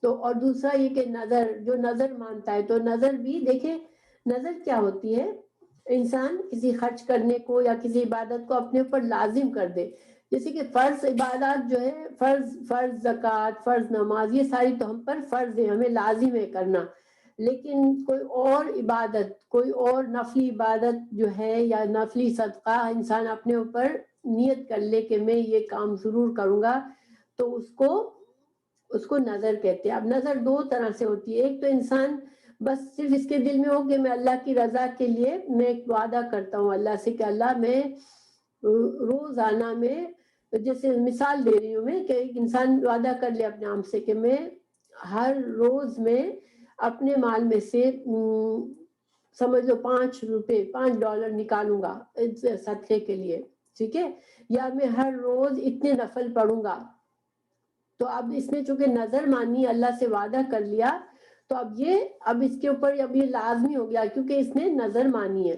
تو اور دوسرا یہ کہ نظر، جو نظر مانتا ہے، تو نظر بھی دیکھیں، نظر کیا ہوتی ہے، انسان کسی خرچ کرنے کو یا کسی عبادت کو اپنے اوپر لازم کر دے. جیسے کہ فرض عبادات جو ہے، فرض زکوٰۃ، فرض نماز، یہ ساری تو ہم پر فرض ہے، ہمیں لازم ہے کرنا. لیکن کوئی اور عبادت، کوئی اور نفلی عبادت جو ہے، یا نفلی صدقہ، انسان اپنے اوپر نیت کر لے کہ میں یہ کام ضرور کروں گا، تو اس کو نظر کہتے ہیں. اب نظر دو طرح سے ہوتی ہے. ایک تو انسان بس صرف اس کے دل میں ہو کہ میں اللہ کی رضا کے لیے میں ایک وعدہ کرتا ہوں اللہ سے کہ اللہ میں روزانہ میں، جیسے مثال دے رہی ہوں میں، کہ ایک انسان وعدہ کر لے اپنے آپ سے کہ میں ہر روز میں اپنے مال میں سے سمجھ لو $5 نکالوں گا صدقے کے لیے. ٹھیک ہے، یا میں ہر روز اتنے نفل پڑھوں گا. تو اب اس میں چونکہ نظر مانی، اللہ سے وعدہ کر لیا، تو اب اس کے اوپر اب یہ لازمی ہو گیا، کیونکہ اس نے نظر مانی ہے.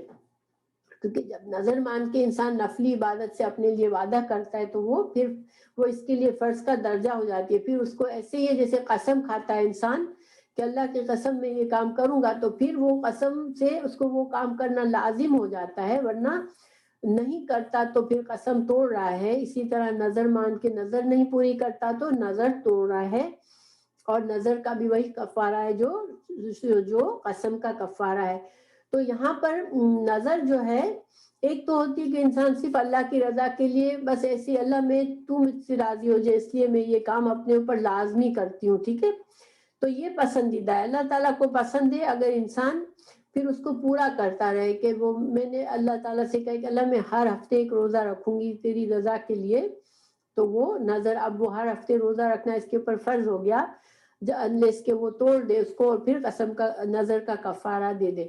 کیونکہ جب نظر مان کے انسان نفلی عبادت سے اپنے لیے وعدہ کرتا ہے، تو وہ اس کے لیے فرض کا درجہ ہو جاتی ہے. پھر اس کو ایسے ہی ہے جیسے قسم کھاتا ہے انسان کہ اللہ کی قسم میں یہ کام کروں گا، تو پھر وہ قسم سے اس کو وہ کام کرنا لازم ہو جاتا ہے، ورنہ نہیں کرتا تو پھر قسم توڑ رہا ہے. اسی طرح نظر مان کے نظر نہیں پوری کرتا تو نظر توڑ رہا ہے، اور نظر کا بھی وہی کفارہ ہے جو قسم کا کفارہ ہے. تو یہاں پر نظر جو ہے، ایک تو ہوتی ہے کہ انسان صرف اللہ کی رضا کے لیے بس ایسی، اللہ میں تو مجھ سے راضی ہو جائے اس لیے میں یہ کام اپنے اوپر لازمی کرتی ہوں. ٹھیک ہے، تو یہ پسندیدہ ہے، اللہ تعالیٰ کو پسند ہے اگر انسان پھر اس کو پورا کرتا رہے. کہ وہ میں نے اللہ تعالیٰ سے کہا کہ اللہ میں ہر ہفتے ایک روزہ رکھوں گی تیری رضا کے لیے، تو وہ نظر، اب وہ ہر ہفتے روزہ رکھنا اس کے اوپر فرض ہو گیا، انلیس کہ وہ توڑ دے اس کو اور پھر قسم کا نظر کا کفارہ دے دے.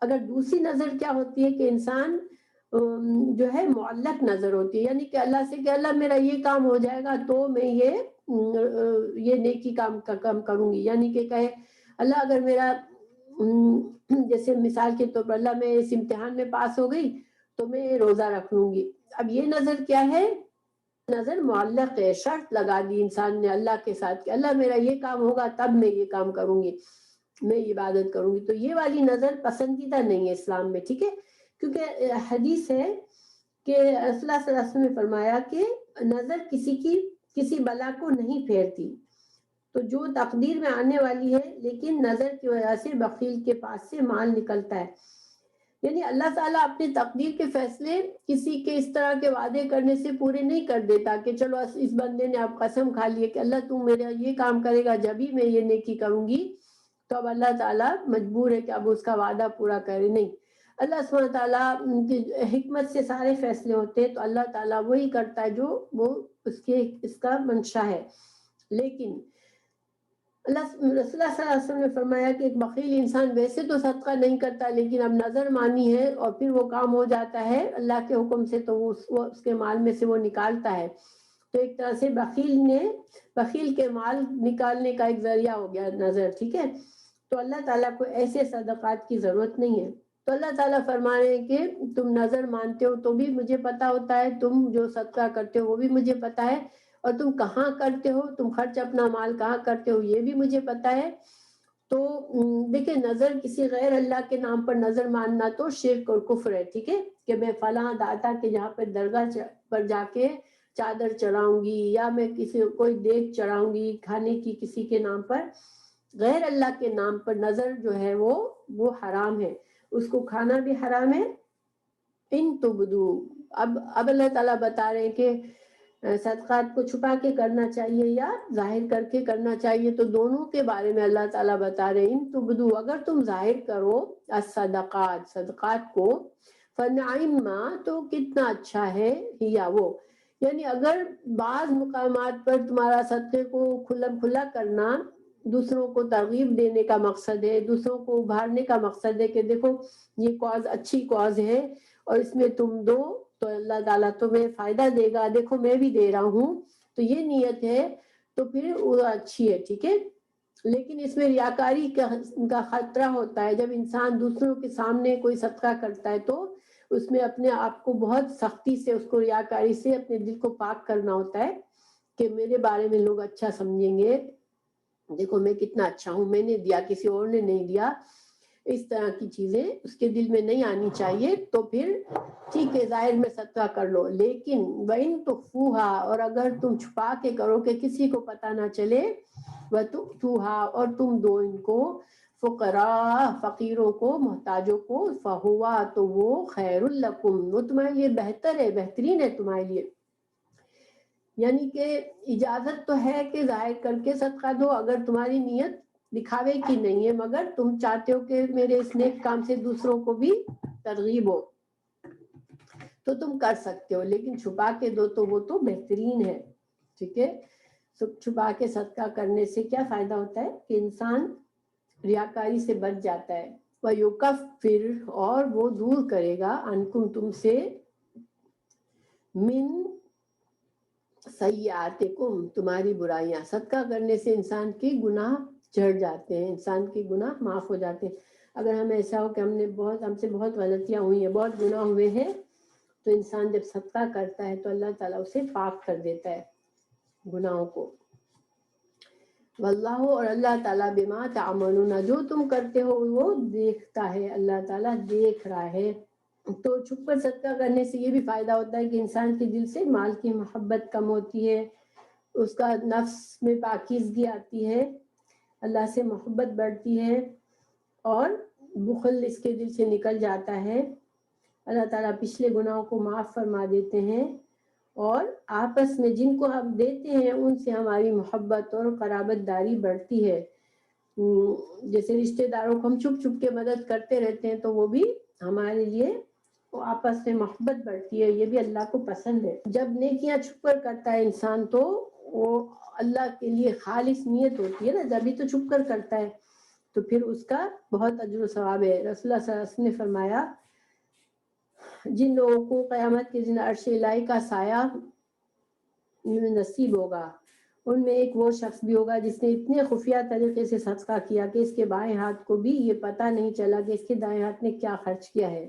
اگر دوسری نظر کیا ہوتی ہے کہ انسان جو ہے معلق نظر ہوتی ہے، یعنی کہ اللہ سے کہ اللہ میرا یہ کام ہو جائے گا تو میں یہ نیکی کام کروں گی. یعنی کہ کہے اللہ اگر میرا جیسے مثال کے طور پر اللہ میں اس امتحان میں پاس ہو گئی تو میں روزہ رکھ لوں گی. اب یہ نظر کیا ہے؟ نظر معلق ہے، شرط لگا دی انسان نے اللہ کے ساتھ کہ اللہ میرا یہ کام ہوگا تب میں یہ کام کروں گی، میں عبادت کروں گی. تو یہ والی نظر پسندیدہ نہیں ہے اسلام میں. ٹھیک ہے، کیونکہ حدیث ہے کہ رسول اللہ صلی اللہ علیہ وسلم نے فرمایا کہ نظر کسی بلا کو نہیں پھیرتی، تو جو تقدیر میں آنے والی ہے، لیکن نظر کی وجہ سے بخیل کے پاس سے مال نکلتا ہے. یعنی اللہ تعالیٰ اپنی تقدیر کے فیصلے کسی کے اس طرح کے وعدے کرنے سے پورے نہیں کر دیتا کہ چلو اس بندے نے اب قسم کھا لی کہ اللہ تم میرا یہ کام کرے گا جبھی میں یہ نیکی کروں گی، تو اب اللہ تعالیٰ مجبور ہے کہ اب اس کا وعدہ پورا کرے. نہیں، اللہ سبحانہ تعالیٰ کی حکمت سے سارے فیصلے ہوتے ہیں، تو اللہ تعالیٰ وہی کرتا ہے جو وہ اس کا منشا ہے. لیکن رسول اللہ صلی اللہ علیہ وسلم نے فرمایا کہ ایک بخیل انسان ویسے تو صدقہ نہیں کرتا، لیکن اب نظر مانی ہے اور پھر وہ کام ہو جاتا ہے اللہ کے حکم سے، تو وہ اس کے مال میں سے وہ نکالتا ہے. تو ایک طرح سے بخیل کے مال نکالنے کا ایک ذریعہ ہو گیا نظر. ٹھیک ہے، تو اللہ تعالیٰ کو ایسے صدقات کی ضرورت نہیں ہے. تو اللہ تعالیٰ فرما رہے ہیں کہ تم نظر مانتے ہو تو بھی مجھے پتا ہوتا ہے، تم جو صدقہ کرتے ہو وہ بھی مجھے پتا ہے، اور تم کہاں کرتے ہو، تم خرچ اپنا مال کہاں کرتے ہو یہ بھی مجھے پتا ہے. تو دیکھیں، نظر کسی غیر اللہ کے نام پر نظر ماننا تو شرک اور کفر ہے. ٹھیک ہے، کہ میں فلاں داتا کے جہاں پر درگاہ پر جا کے چادر چڑھاؤں گی، یا میں کوئی دیگ چڑھاؤں گی کھانے کی کسی کے نام پر، غیر اللہ کے نام پر نظر جو ہے وہ حرام ہے، اس کو کھانا بھی حرام ہے. ان تبدو، اب اللہ تعالیٰ بتا رہے ہیں کہ صدقات کو چھپا کے کرنا چاہیے یا ظاہر کر کے کرنا چاہیے، تو دونوں کے بارے میں اللہ تعالیٰ بتا رہے ہیں. ان تبدو، اگر تم ظاہر کرو صدقات کو، فنعما، تو کتنا اچھا ہے، یا وہ، یعنی اگر بعض مقامات پر تمہارا صدقے کو کھلا کرنا دوسروں کو ترغیب دینے کا مقصد ہے، دوسروں کو ابھارنے کا مقصد ہے کہ دیکھو یہ کاز اچھی کاز ہے اور اس میں تم دو تو اللہ تعالیٰ تمہیں فائدہ دے گا، دیکھو میں بھی دے رہا ہوں، تو یہ نیت ہے تو پھر وہ اچھی ہے. ٹھیک ہے، لیکن اس میں ریاکاری کا خطرہ ہوتا ہے. جب انسان دوسروں کے سامنے کوئی صدقہ کرتا ہے تو اس میں اپنے آپ کو بہت سختی سے، اس کو ریاکاری سے اپنے دل کو پاک کرنا ہوتا ہے کہ میرے بارے میں لوگ اچھا سمجھیں گے، دیکھو میں کتنا اچھا ہوں، میں نے دیا کسی اور نے نہیں دیا. اس طرح کی چیزیں اس کے دل میں نہیں آنی چاہیے. تو پھر ٹھیک ہے، ظاہر میں صدقہ کر لو، لیکن وَإِن تُخْفُوهَا، اور اگر تم چھپا کے کرو کہ کسی کو پتہ نہ چلے، وَتُؤْتُوهَا، اور تم دو ان کو، فقراء، فقیروں کو، محتاجوں کو، فَهُوَ، تو وہ خیر لکم، وہ تمہارے لیے بہتر ہے، بہترین ہے تمہارے لیے. یعنی کہ اجازت تو ہے کہ ظاہر کر کے صدقہ دو اگر تمہاری نیت دکھاوے کی نہیں ہے، مگر تم چاہتے ہو کہ میرے اس نیک کام سے دوسروں کو بھی ترغیب ہو تو تم کر سکتے ہو، لیکن چھپا کے دو تو وہ تو بہترین ہے. ٹھیک ہے، چھپا کے صدقہ کرنے سے کیا فائدہ ہوتا ہے کہ انسان ریاکاری سے بچ جاتا ہے. وَيُكَفِّرْ، اور وہ دور کرے گا، عنکم، تم سے، من سیئاتکم، تمہاری برائیاں. صدقہ کرنے سے انسان کے گناہ جھڑ جاتے ہیں، انسان کے گناہ معاف ہو جاتے ہیں. اگر ہم ایسا ہو کہ ہم سے بہت غلطیاں ہوئی ہیں، بہت گناہ ہوئے ہیں، تو انسان جب صدقہ کرتا ہے تو اللہ تعالیٰ اسے پاک کر دیتا ہے گناہوں کو. واللہ، اور اللہ تعالیٰ، بما تعملون، جو تم کرتے ہو وہ دیکھتا ہے، اللہ تعالیٰ دیکھ رہا ہے. تو چھپ کر صدقہ کرنے سے یہ بھی فائدہ ہوتا ہے کہ انسان کے دل سے مال کی محبت کم ہوتی ہے، اس کا نفس میں پاکیزگی آتی ہے، اللہ سے محبت بڑھتی ہے، اور بخل اس کے دل سے نکل جاتا ہے. اللہ تعالیٰ پچھلے گناہوں کو معاف فرما دیتے ہیں، اور آپس میں جن کو ہم دیتے ہیں ان سے ہماری محبت اور قرابت داری بڑھتی ہے. جیسے رشتہ داروں کو ہم چھپ چھپ کے مدد کرتے رہتے ہیں تو وہ بھی ہمارے لیے وہ آپس میں محبت بڑھتی ہے، یہ بھی اللہ کو پسند ہے. جب نیکیاں چھپ کر کرتا ہے انسان تو وہ اللہ کے لیے خالص نیت ہوتی ہے نا، جبھی تو چھپ کر کرتا ہے، تو پھر اس کا بہت اجر و ثواب ہے. رسول اللہ صلی اللہ علیہ وسلم نے فرمایا جن لوگوں کو قیامت کے دن عرش الہی کا سایہ نصیب ہوگا، ان میں ایک وہ شخص بھی ہوگا جس نے اتنے خفیہ طریقے سے صدقہ کیا کہ اس کے بائیں ہاتھ کو بھی یہ پتہ نہیں چلا کہ اس کے دائیں ہاتھ نے کیا خرچ کیا ہے.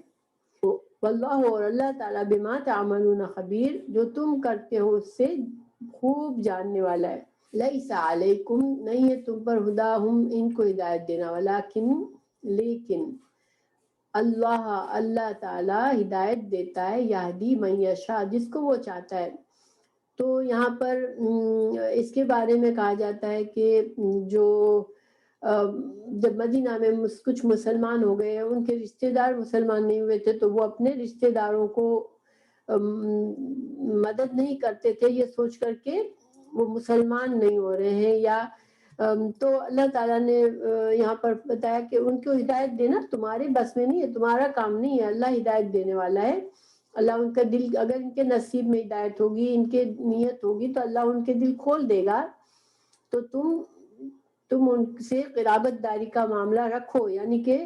واللہ، اور اللہ تعالیٰ، بما تعملون خبیر، جو تم کرتے ہو اس سے خوب جاننے والا ہے. لیس علیکم، نہیں ہے تم پر، ہداہم، ان کو ہدایت دینا، لیکن اللہ تعالیٰ ہدایت دیتا ہے، یہدی من یشاء، جس کو وہ چاہتا ہے. تو یہاں پر اس کے بارے میں کہا جاتا ہے کہ جو جب مدینہ میں کچھ مسلمان ہو گئے، ان کے رشتہ دار مسلمان نہیں ہوئے تھے تو وہ اپنے رشتہ داروں کو مدد نہیں کرتے تھے، یہ سوچ کر کے وہ مسلمان نہیں ہو رہے ہیں یا تو اللہ تعالیٰ نے یہاں پر بتایا کہ ان کو ہدایت دینا تمہارے بس میں نہیں ہے، تمہارا کام نہیں ہے، اللہ ہدایت دینے والا ہے. اللہ ان کا دل، اگر ان کے نصیب میں ہدایت ہوگی، ان کے نیت ہوگی تو اللہ ان کے دل کھول دے گا. تو تم ان سے قرابت داری کا معاملہ رکھو، یعنی کہ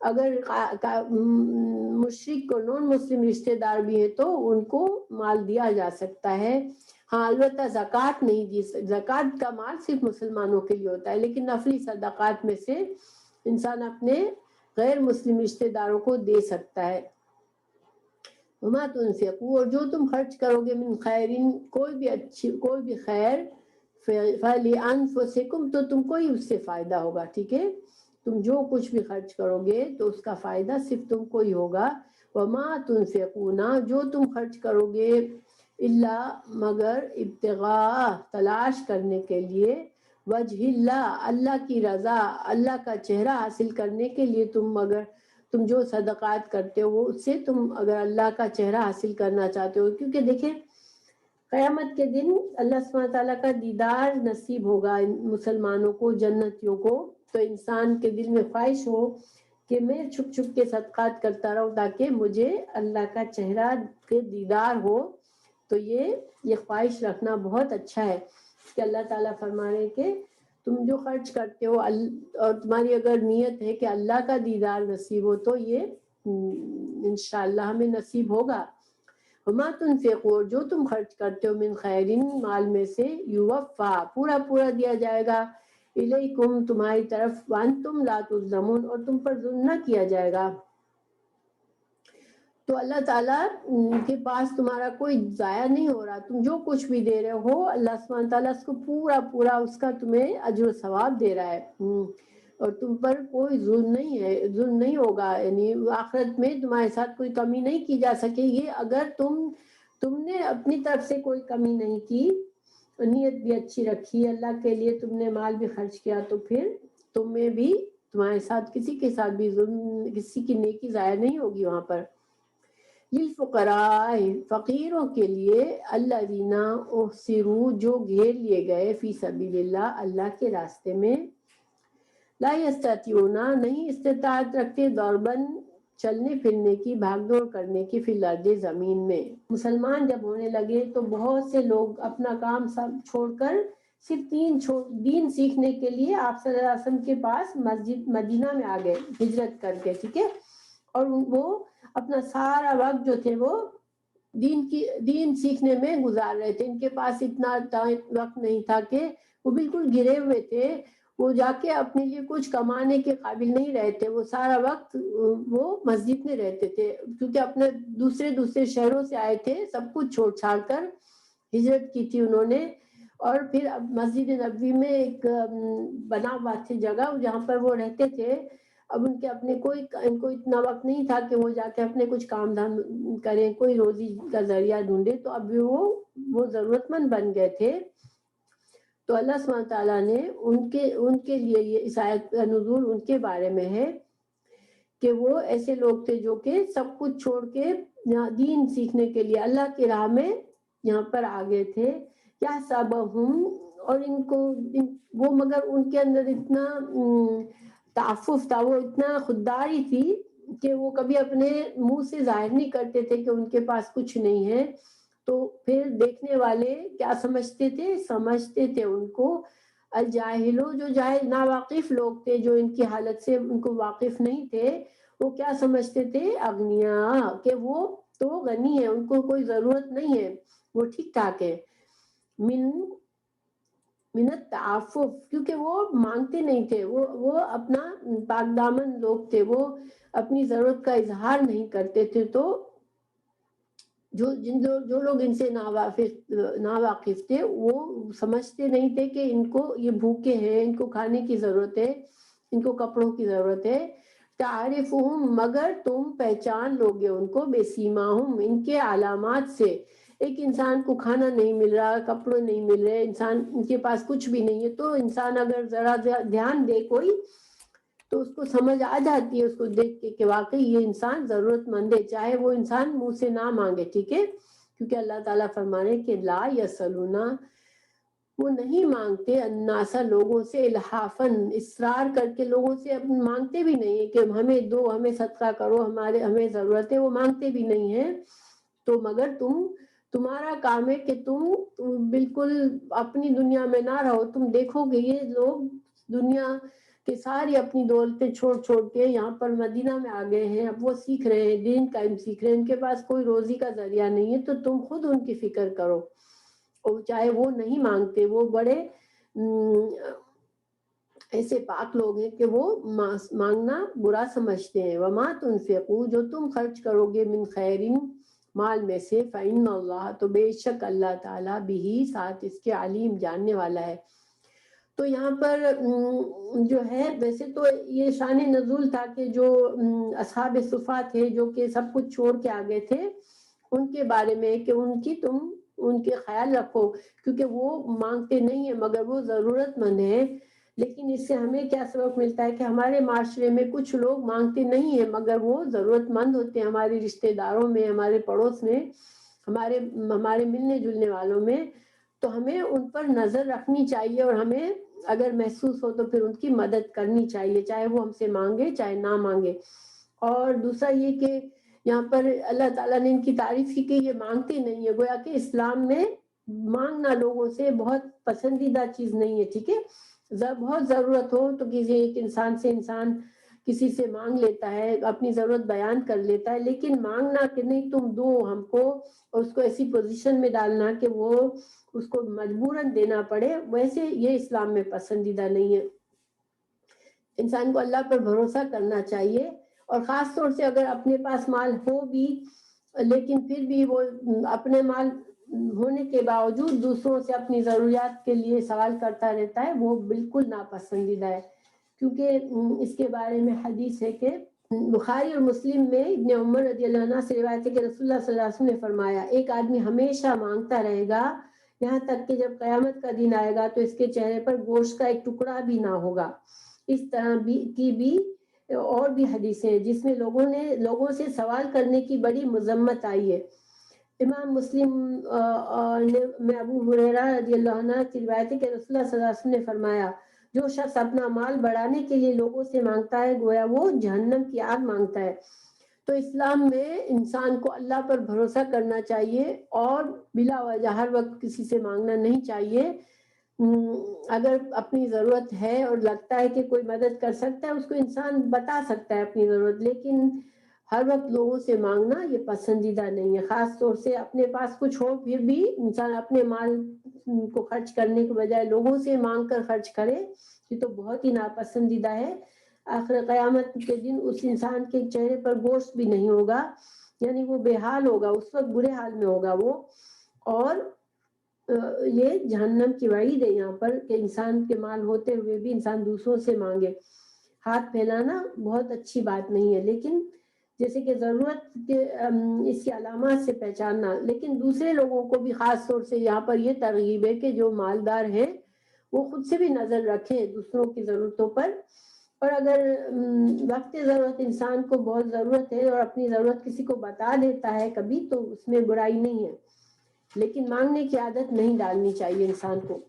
اگر مشرک کو نان مسلم رشتہ دار بھی ہے تو ان کو مال دیا جا سکتا ہے. ہاں البتہ زکوٰۃ نہیں دی، زکوٰۃ کا مال صرف مسلمانوں کے لیے ہوتا ہے، لیکن نفلی صدقات میں سے انسان اپنے غیر مسلم رشتہ داروں کو دے سکتا ہے. وما تنفقوا، اور جو تم خرچ کرو گے، من خیرین، کوئی بھی خیر، فلانفسکم، تو تم کو ہی اس سے فائدہ ہوگا. ٹھیک ہے، تم جو کچھ بھی خرچ کرو گے تو اس کا فائدہ صرف تم کو ہی ہوگا. وما تنفقون، جو تم خرچ کرو گے، الا، مگر، ابتغاء، تلاش کرنے کے لیے، وجہ اللہ، اللہ کی رضا، اللہ کا چہرہ حاصل کرنے کے لیے تم جو صدقات کرتے ہو اس سے تم اگر اللہ کا چہرہ حاصل کرنا چاہتے ہو. کیونکہ دیکھیں قیامت کے دن اللہ سبحانہ تعالیٰ کا دیدار نصیب ہوگا مسلمانوں کو، جنتیوں کو. تو انسان کے دل میں خواہش ہو کہ میں چھپ چھپ کے صدقات کرتا رہوں تاکہ مجھے اللہ کا چہرہ کے دیدار ہو. تو یہ خواہش رکھنا بہت اچھا ہے کہ اللہ تعالیٰ فرما رہے کہ تم جو خرچ کرتے ہو اور تمہاری اگر نیت ہے کہ اللہ کا دیدار نصیب ہو تو یہ انشاءاللہ ہمیں نصیب ہوگا. وما تنفقوا، جو تم خرچ کرتے ہو، من خیرین، مال میں سے، یوفا، پورا دیا جائے گا، الیکم، تمہاری طرف، وانتم لا تظلمون، اور تم پر ظلم نہ کیا جائے گا. تو اللہ تعالیٰ کے پاس تمہارا کوئی ضائع نہیں ہو رہا، تم جو کچھ بھی دے رہے ہو اللہ سبحانہ تعالیٰ اس کو پورا اس کا تمہیں اجر و ثواب دے رہا ہے. اور تم پر کوئی ظلم نہیں ہوگا، یعنی آخرت میں تمہارے ساتھ کوئی کمی نہیں کی جا سکے گی. اگر تم نے اپنی طرف سے کوئی کمی نہیں کی، نیت بھی اچھی رکھی، اللہ کے لیے تم نے مال بھی خرچ کیا، تو پھر تمہیں بھی، تمہارے ساتھ کسی کے ساتھ بھی ظلم، کسی کی نیکی ضائع نہیں ہوگی وہاں پر. للفقراء، فقیروں کے لیے، الذین احصروا، جو گھیر لیے گئے، فی سبیل اللہ، اللہ کے راستے میں، لا یستطیعون، نہیں استطاعت رکھتے، ضربن، چلنے پھرنے کی، بھاگ دوڑ کرنے کی، فی الارض، زمین میں. مسلمان جب ہونے لگے تو بہت سے لوگ اپنا کام سب چھوڑ کر صرف دین سیکھنے کے لیے آپ صلی اللہ علیہ وسلم کے پاس مسجد مدینہ میں آ گئے ہجرت کر کے. ٹھیک ہے، اور وہ اپنا سارا وقت جو تھے وہ دین سیکھنے میں گزار رہے تھے. ان کے پاس اتنا وقت نہیں تھا کہ وہ بالکل گرے ہوئے تھے، وہ جا کے اپنے لیے کچھ کمانے کے قابل نہیں رہے تھے. وہ سارا وقت وہ مسجد میں رہتے تھے، کیونکہ اپنے دوسرے شہروں سے آئے تھے، سب کچھ چھوڑ چھاڑ کر ہجرت کی تھی انہوں نے. اور پھر اب مسجد نبوی میں ایک بنا ہوا تھی جگہ جہاں پر وہ رہتے تھے. اب ان کو اتنا وقت نہیں تھا کہ وہ جا کے اپنے کچھ کام دھام کریں، کوئی روزی کا ذریعہ ڈھونڈے. تو اب وہ ضرورت مند بن گئے تھے. تو اللہ سبحانہ تعالیٰ نے ان کے لیے یہ اس آیت کا نزول ان کے بارے میں ہے کہ وہ ایسے لوگ تھے جو کہ سب کچھ چھوڑ کے دین سیکھنے کے لیے اللہ کی راہ میں یہاں پر آ گئے تھے. یا سبہم، اور وہ مگر ان کے اندر اتنا تعفف تھا، وہ اتنا خودداری تھی کہ وہ کبھی اپنے منہ سے ظاہر نہیں کرتے تھے کہ ان کے پاس کچھ نہیں ہے. تو پھر دیکھنے والے کیا سمجھتے تھے ان کو الجاہلو، جو جاہل ناواقف لوگ تھے، جو ان کی حالت سے ان کو واقف نہیں تھے، وہ کیا سمجھتے تھے؟ اغنیا، کہ وہ تو غنی ہے، ان کو کوئی ضرورت نہیں ہے، وہ ٹھیک ٹھاک ہے. من التعفف، کیونکہ وہ مانگتے نہیں تھے، وہ اپنا پاک دامن لوگ تھے، وہ اپنی ضرورت کا اظہار نہیں کرتے تھے. تو جو لوگ ان سے ناواقف تھے وہ سمجھتے نہیں تھے کہ ان کو یہ بھوکے ہیں، ان کو کھانے کی ضرورت ہے، ان کو کپڑوں کی ضرورت ہے. تعرفہم، مگر تم پہچان لوگے ان کو، بسیماہم، ان کے علامات سے. ایک انسان کو کھانا نہیں مل رہا، کپڑے نہیں مل رہے، ان کے پاس کچھ بھی نہیں ہے، تو انسان اگر ذرا دھیان دے کوئی تو اس کو سمجھ آ جاتی ہے، اس کو دیکھ کے کہ واقعی یہ انسان ضرورت مند ہے، چاہے وہ انسان منہ سے نہ مانگے. ٹھیک ہے، کیونکہ اللہ تعالیٰ فرمانے کہ لا یسلونا، وہ نہیں مانگتے الناسا لوگوں سے الحافن اصرار کر کے لوگوں سے مانگتے بھی نہیں کہ ہمیں دو، ہمیں صدقہ کرو، ہمیں ضرورت ہے، وہ مانگتے بھی نہیں ہیں. تو مگر تمہارا کام ہے کہ تم بالکل اپنی دنیا میں نہ رہو. تم دیکھو گے یہ لوگ دنیا کہ ساری اپنی دولتیں چھوڑ کے یہاں پر مدینہ میں آ گئے ہیں. اب وہ سیکھ رہے ہیں، دین کا علم سیکھ رہے ہیں، ان کے پاس کوئی روزی کا ذریعہ نہیں ہے. تو تم خود ان کی فکر کرو. اور چاہے وہ نہیں مانگتے، وہ بڑے ایسے پاک لوگ ہیں کہ وہ مانگنا برا سمجھتے ہیں. وما تنفقوا جو تم خرچ کرو گے من خیرن مال میں سے فإن اللہ تو بے شک اللہ تعالیٰ بھی ساتھ اس کے علیم جاننے والا ہے. تو یہاں پر جو ہے ویسے تو یہ شان نزول تھا کہ جو اصحاب صفا تھے جو کہ سب کچھ چھوڑ کے آگے تھے، ان کے بارے میں کہ تم ان کے خیال رکھو کیونکہ وہ مانگتے نہیں ہیں مگر وہ ضرورت مند ہیں. لیکن اس سے ہمیں کیا سبق ملتا ہے کہ ہمارے معاشرے میں کچھ لوگ مانگتے نہیں ہیں مگر وہ ضرورت مند ہوتے ہیں. ہمارے رشتہ داروں میں، ہمارے پڑوس میں، ہمارے ملنے جلنے والوں میں. تو ہمیں ان پر نظر رکھنی چاہیے اور ہمیں اگر محسوس ہو تو پھر ان کی مدد کرنی چاہیے، چاہے وہ ہم سے مانگے چاہے نہ مانگے. اور دوسرا یہ کہ یہاں پر اللہ تعالیٰ نے ان کی تعریف کی کہ یہ مانگتے نہیں ہے. گویا کہ اسلام میں مانگنا لوگوں سے بہت پسندیدہ چیز نہیں ہے. ٹھیک ہے، بہت ضرورت ہو تو کسی ایک انسان سے کسی سے مانگ لیتا ہے، اپنی ضرورت بیان کر لیتا ہے. لیکن مانگنا کہ نہیں تم دو ہم کو، اور اس کو ایسی پوزیشن میں ڈالنا کہ وہ اس کو مجبوراً دینا پڑے، ویسے یہ اسلام میں پسندیدہ نہیں ہے. انسان کو اللہ پر بھروسہ کرنا چاہیے. اور خاص طور سے اگر اپنے پاس مال ہو بھی لیکن پھر بھی وہ اپنے مال ہونے کے باوجود دوسروں سے اپنی ضروریات کے لیے سوال کرتا رہتا ہے، وہ بالکل ناپسندیدہ ہے. کیونکہ اس کے بارے میں حدیث ہے کہ بخاری اور مسلم میں ابن عمر رضی اللہ عنہ سے روایت ہے کہ رسول اللہ صلی اللہ علیہ وسلم نے فرمایا ایک آدمی ہمیشہ مانگتا رہے گا یہاں تک کہ جب قیامت کا دن آئے گا تو اس کے چہرے پر گوشت کا ایک ٹکڑا بھی نہ ہوگا. اس طرح بھی اور بھی حدیثیں ہیں جس میں لوگوں سے سوال کرنے کی بڑی مذمت آئی ہے. امام مسلم میں ابو ہریرہ رضی اللہ عنہ کی روایت ہے کہ رسول اللہ صلی اللہ علیہ وسلم نے فرمایا جو شخص اپنا مال بڑھانے کے لیے لوگوں سے مانگتا ہے گویا وہ جہنم کی آگ مانگتا ہے. تو اسلام میں انسان کو اللہ پر بھروسہ کرنا چاہیے اور بلا وجہ ہر وقت کسی سے مانگنا نہیں چاہیے. اگر اپنی ضرورت ہے اور لگتا ہے کہ کوئی مدد کر سکتا ہے اس کو انسان بتا سکتا ہے اپنی ضرورت، لیکن ہر وقت لوگوں سے مانگنا یہ پسندیدہ نہیں ہے. خاص طور سے اپنے پاس کچھ ہو پھر بھی انسان اپنے مال کو خرچ کرنے کے بجائے لوگوں سے مانگ کر خرچ کرے، یہ تو بہت ہی ناپسندیدہ ہے. آخر قیامت کے دن اس انسان کے چہرے پر گوشت بھی نہیں ہوگا، یعنی وہ بے حال ہوگا، اس وقت برے حال میں ہوگا وہ. اور یہ جہنم کی وعید ہے یہاں پر کہ انسان کے مال ہوتے ہوئے بھی انسان دوسروں سے مانگے. ہاتھ پھیلانا بہت اچھی بات نہیں ہے، لیکن جیسے کہ ضرورت کے اس کی علامات سے پہچاننا. لیکن دوسرے لوگوں کو بھی خاص طور سے یہاں پر یہ ترغیب ہے کہ جو مالدار ہیں وہ خود سے بھی نظر رکھیں دوسروں کی ضرورتوں پر. اور اگر وقت ضرورت انسان کو بہت ضرورت ہے اور اپنی ضرورت کسی کو بتا دیتا ہے کبھی تو اس میں برائی نہیں ہے، لیکن مانگنے کی عادت نہیں ڈالنی چاہیے انسان کو.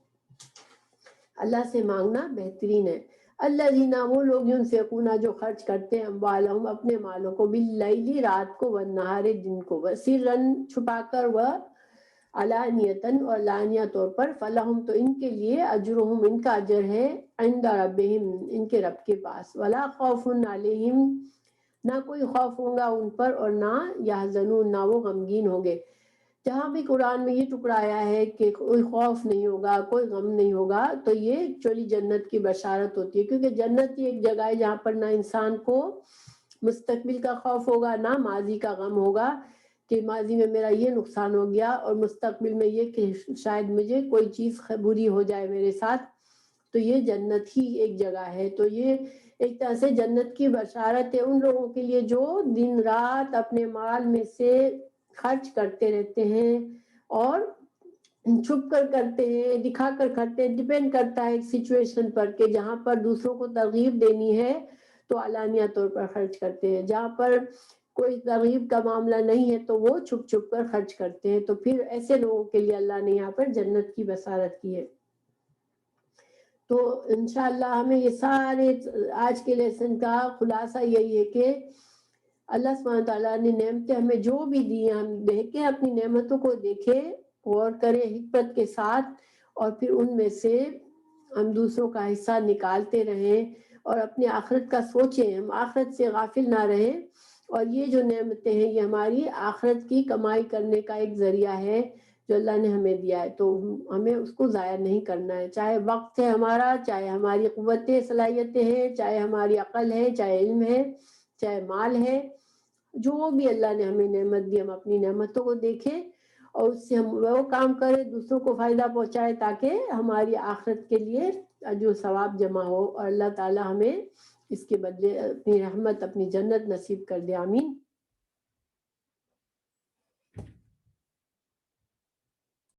اللہ سے مانگنا بہترین ہے. الذین وہ لوگ ينفقون جو خرچ کرتے ہیں اموالہم اپنے مالوں کو باللیل رات کو والنہار دن کو سرًا چھپا کر علانیتاً اور علانیہ طور پر فلہم تو ان کے لیے اجرہم ان کا اجر ہے عند ربہم ان کے رب کے پاس ولا خوف علیہم نہ کوئی خوف ہوگا ان پر اور نہ یحزنون نہ وہ غمگین ہوں گے. جہاں بھی قرآن میں یہ ٹکڑا آیا ہے کہ کوئی خوف نہیں ہوگا کوئی غم نہیں ہوگا تو یہ ایکچولی جنت کی بشارت ہوتی ہے. کیونکہ جنت ہی ایک جگہ ہے جہاں پر نہ انسان کو مستقبل کا خوف ہوگا نہ ماضی کا غم ہوگا کہ ماضی میں میرا یہ نقصان ہو گیا اور مستقبل میں یہ کہ شاید مجھے کوئی چیز بری ہو جائے میرے ساتھ. تو یہ جنت ہی ایک جگہ ہے. تو یہ ایک طرح سے جنت کی بشارت ہے ان لوگوں کے لیے جو دن رات اپنے مال میں سے خرچ کرتے رہتے ہیں اور چھپ کر کرتے ہیں، دکھا کر کرتے ہیں. ڈیپینڈ کرتا ہے ایک سچویشن پر کہ جہاں پر دوسروں کو ترغیب دینی ہے تو علانیہ طور پر خرچ کرتے ہیں، جہاں پر کوئی ترغیب کا معاملہ نہیں ہے تو وہ چھپ چھپ کر خرچ کرتے ہیں. تو پھر ایسے لوگوں کے لیے اللہ نے یہاں پر جنت کی بشارت کی ہے. تو انشاءاللہ ہمیں یہ سارے آج کے لیسن کا خلاصہ یہی ہے کہ اللہ سبحانہ تعالیٰ نے نعمتیں ہمیں جو بھی دی ہیں ہم دیکھیں اپنی نعمتوں کو دیکھیں غور کریں حکمت کے ساتھ اور پھر ان میں سے ہم دوسروں کا حصہ نکالتے رہیں اور اپنی آخرت کا سوچیں، ہم آخرت سے غافل نہ رہیں. اور یہ جو نعمتیں ہیں یہ ہماری آخرت کی کمائی کرنے کا ایک ذریعہ ہے جو اللہ نے ہمیں دیا ہے، تو ہمیں اس کو ضائع نہیں کرنا ہے. چاہے وقت ہے ہمارا، چاہے ہماری قوتیں صلاحیتیں ہیں، چاہے ہماری عقل ہے، چاہے علم ہے، چاہے مال ہے، جو بھی اللہ نے ہمیں نعمت دی ہم اپنی نعمتوں کو دیکھیں اور اس سے ہم وہ کام کریں دوسروں کو فائدہ پہنچائے تاکہ ہماری آخرت کے لیے اجر و ثواب جمع ہو اور اللہ تعالی ہمیں اس کے بدلے اپنی رحمت اپنی جنت نصیب کر دے. آمین.